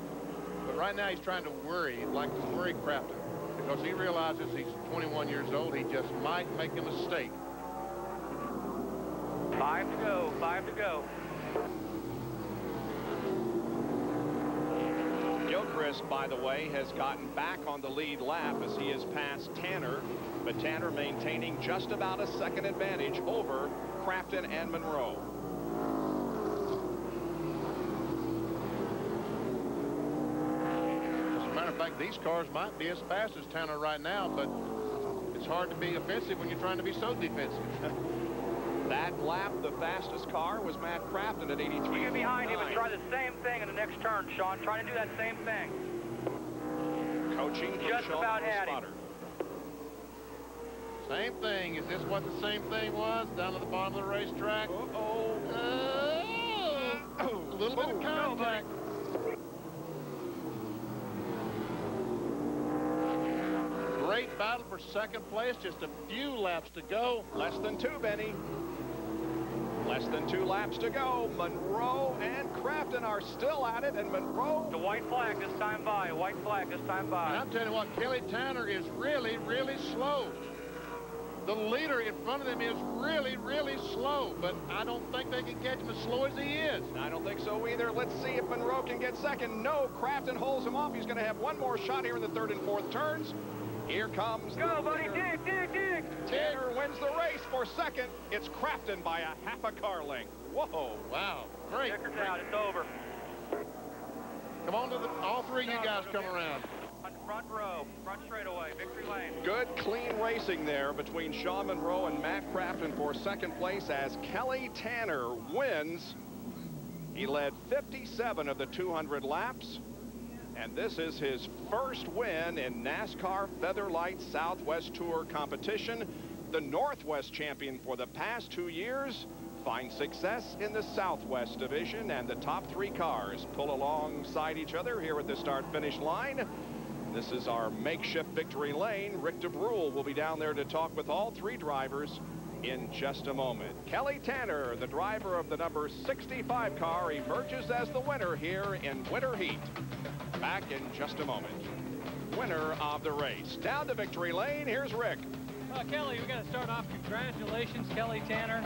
But right now he's trying to worry. He'd like to worry Crafton, because he realizes he's 21 years old. He just might make a mistake. 5 to go, 5 to go. Gilchrist, by the way, has gotten back on the lead lap as he has passed Tanner, but Tanner maintaining just about a second advantage over Crafton and Monroe. As a matter of fact, these cars might be as fast as Tanner right now, but it's hard to be offensive when you're trying to be so defensive. That lap, the fastest car was Matt Crafton at 83. You get behind him and try the same thing in the next turn, Sean. Trying to do that same thing. Coaching from Just Sean about had him. Spotter. Same thing. Is this what the same thing was down at the bottom of the racetrack? A little bit of contact. Great battle for second place. Just a few laps to go. Less than 2, Benny. Less than 2 laps to go. Monroe and Crafton are still at it, and Monroe. The white flag this time by. White flag this time by. And I'm telling you what, Kelly Tanner is really, really slow. The leader in front of them is really, really slow, but I don't think they can catch him as slow as he is. I don't think so either. Let's see if Monroe can get second. No, Crafton holds him off. He's going to have one more shot here in the 3rd and 4th turns. Here comes Go, buddy, dig, dig, dig. Tanner wins the race for second. It's Crafton by a half a car length. Whoa. Wow. Great. Checker's out. It's over. Come on to the, all 3 of you guys come around. Front row, front straightaway, victory lane. Good, clean racing there between Sean Monroe and Matt Crafton for second place as Kelly Tanner wins. He led 57 of the 200 laps. And this is his first win in NASCAR Featherlite Southwest Tour competition. The Northwest champion for the past 2 years finds success in the Southwest division, and the top 3 cars pull alongside each other here at the start-finish line. This is our makeshift victory lane. Rick DeBrule will be down there to talk with all 3 drivers in just a moment. Kelly Tanner, the driver of the number 65 car, emerges as the winner here in Winter Heat. Back in just a moment. Winner of the race. Down to victory lane, here's Rick. Kelly, we got to start off. Congratulations, Kelly Tanner.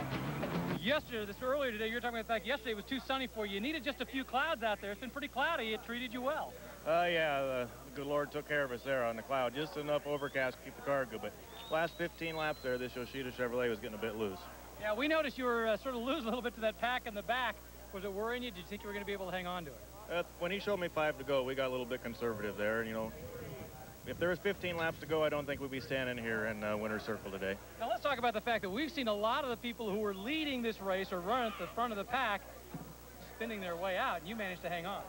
Earlier today, you were talking about the fact yesterday was too sunny for you. You needed just a few clouds out there. It's been pretty cloudy. It treated you well. Yeah, the good Lord took care of us there on the cloud. Just enough overcast to keep the car good. But last 15 laps there, this Yoshida Chevrolet was getting a bit loose. Yeah, we noticed you were sort of losing a little bit to that pack in the back. Was it worrying you? Did you think you were going to be able to hang on to it? When he showed me 5 to go, we got a little bit conservative there. And, you know, if there was 15 laps to go, I don't think we'd be standing here in winner's circle today. Now let's talk about the fact that we've seen a lot of the people who were leading this race or running at the front of the pack spinning their way out, and you managed to hang on.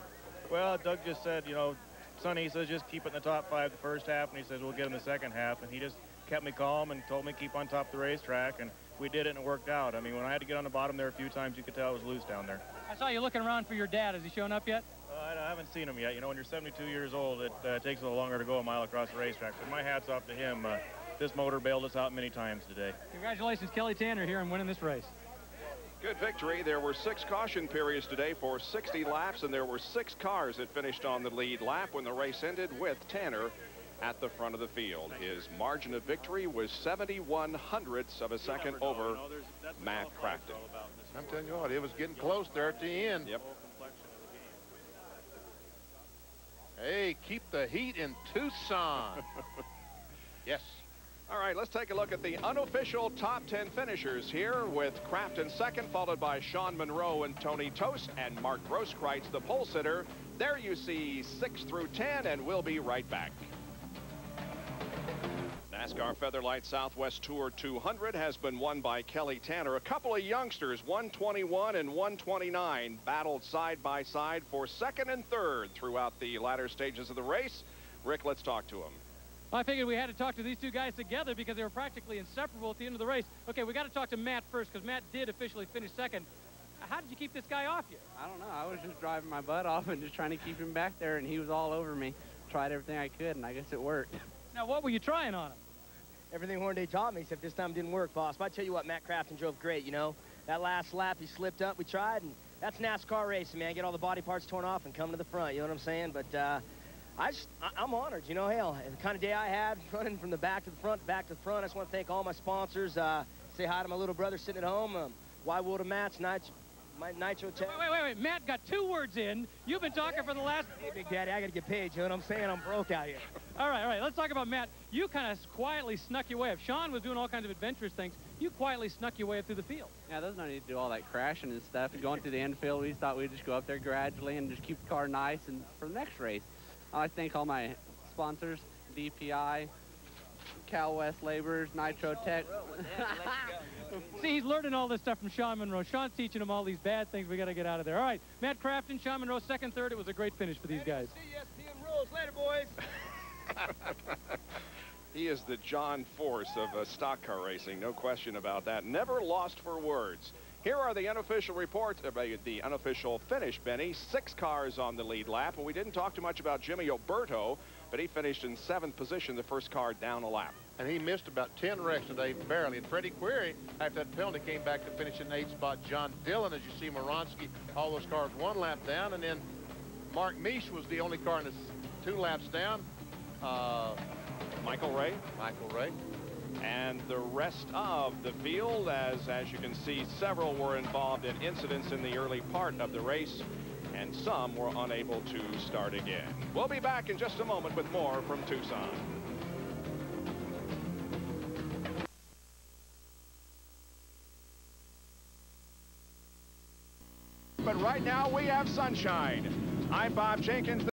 Well, Doug just said, you know, Sonny says just keep it in the top 5 the first half, and he says we'll get in the second half, and he just kept me calm and told me to keep on top of the racetrack, and we did it and it worked out. I mean, when I had to get on the bottom there a few times, you could tell it was loose down there. I saw you looking around for your dad. Has he shown up yet? I haven't seen him yet. You know, when you're 72 years old, it takes a little longer to go a mile across the racetrack. But my hat's off to him. This motor bailed us out many times today. Congratulations, Kelly Tanner, here and winning this race. Good victory. There were 6 caution periods today for 60 laps, and there were 6 cars that finished on the lead lap when the race ended with Tanner at the front of the field. His margin of victory was 71/100ths of a second over Matt Crafton. I'm telling you what, it was getting close there at the end. Yep. Hey, keep the heat in Tucson. Yes. All right, let's take a look at the unofficial top 10 finishers here, with Crafton second, followed by Sean Monroe and Tony Tost, and Mark Grosskreutz, the pole sitter. There you see 6 through 10, and we'll be right back. NASCAR Featherlite Southwest Tour 200 has been won by Kelly Tanner. A couple of youngsters, 121 and 129, battled side by side for second and third throughout the latter stages of the race. Rick, let's talk to him. Well, I figured we had to talk to these two guys together because they were practically inseparable at the end of the race. Okay, we got to talk to Matt first because Matt did officially finish second. How did you keep this guy off you? I don't know. I was just driving my butt off and just trying to keep him back there, and he was all over me. Tried everything I could, and I guess it worked. Now, what were you trying on him? Everything Hornaday taught me, except this time didn't work, boss. But I tell you what, Matt Crafton drove great, you know. That last lap, he slipped up, we tried, and that's NASCAR racing, man. Get all the body parts torn off and come to the front, you know what I'm saying? But I'm honored, you know, hell, the kind of day I had, running from the back to the front, back to the front. I just want to thank all my sponsors. Say hi to my little brother sitting at home. Why Would a Match, my Nitro Tech. Wait. Matt got 2 words in. You've been talking for the last... Hey, Big Daddy, I got to get paid, you know what I'm saying? I'm broke out here. All right. Let's talk about Matt. You kind of quietly snuck your way up. Sean was doing all kinds of adventurous things. You quietly snuck your way up through the field. Yeah, there's no need to do all that crashing and stuff. And going through the infield, we thought we'd just go up there gradually and just keep the car nice and for the next race. I thank all my sponsors, DPI, Cal West Laborers, Nitro Tech. See, he's learning all this stuff from Sean Monroe. Sean's teaching him all these bad things we got to get out of there. All right, Matt Crafton, Sean Monroe, second, third. It was a great finish for these guys. ESPN rules. Later, boys. He is the John Force of stock car racing, no question about that. Never lost for words. Here are the unofficial reports, the unofficial finish, Benny. 6 cars on the lead lap, and we didn't talk too much about Jimmy Oberto, but he finished in 7th position, the first car down a lap. And he missed about 10 wrecks today, barely. And Freddie Query, after that penalty, came back to finish in 8th spot. John Dillon, as you see, Moronsky, all those cars 1 lap down. And then Mark Misch was the only car in this 2 laps down. Michael Ray. And the rest of the field, as you can see, several were involved in incidents in the early part of the race, and some were unable to start again. We'll be back in just a moment with more from Tucson. But right now we have sunshine. I'm Bob Jenkins.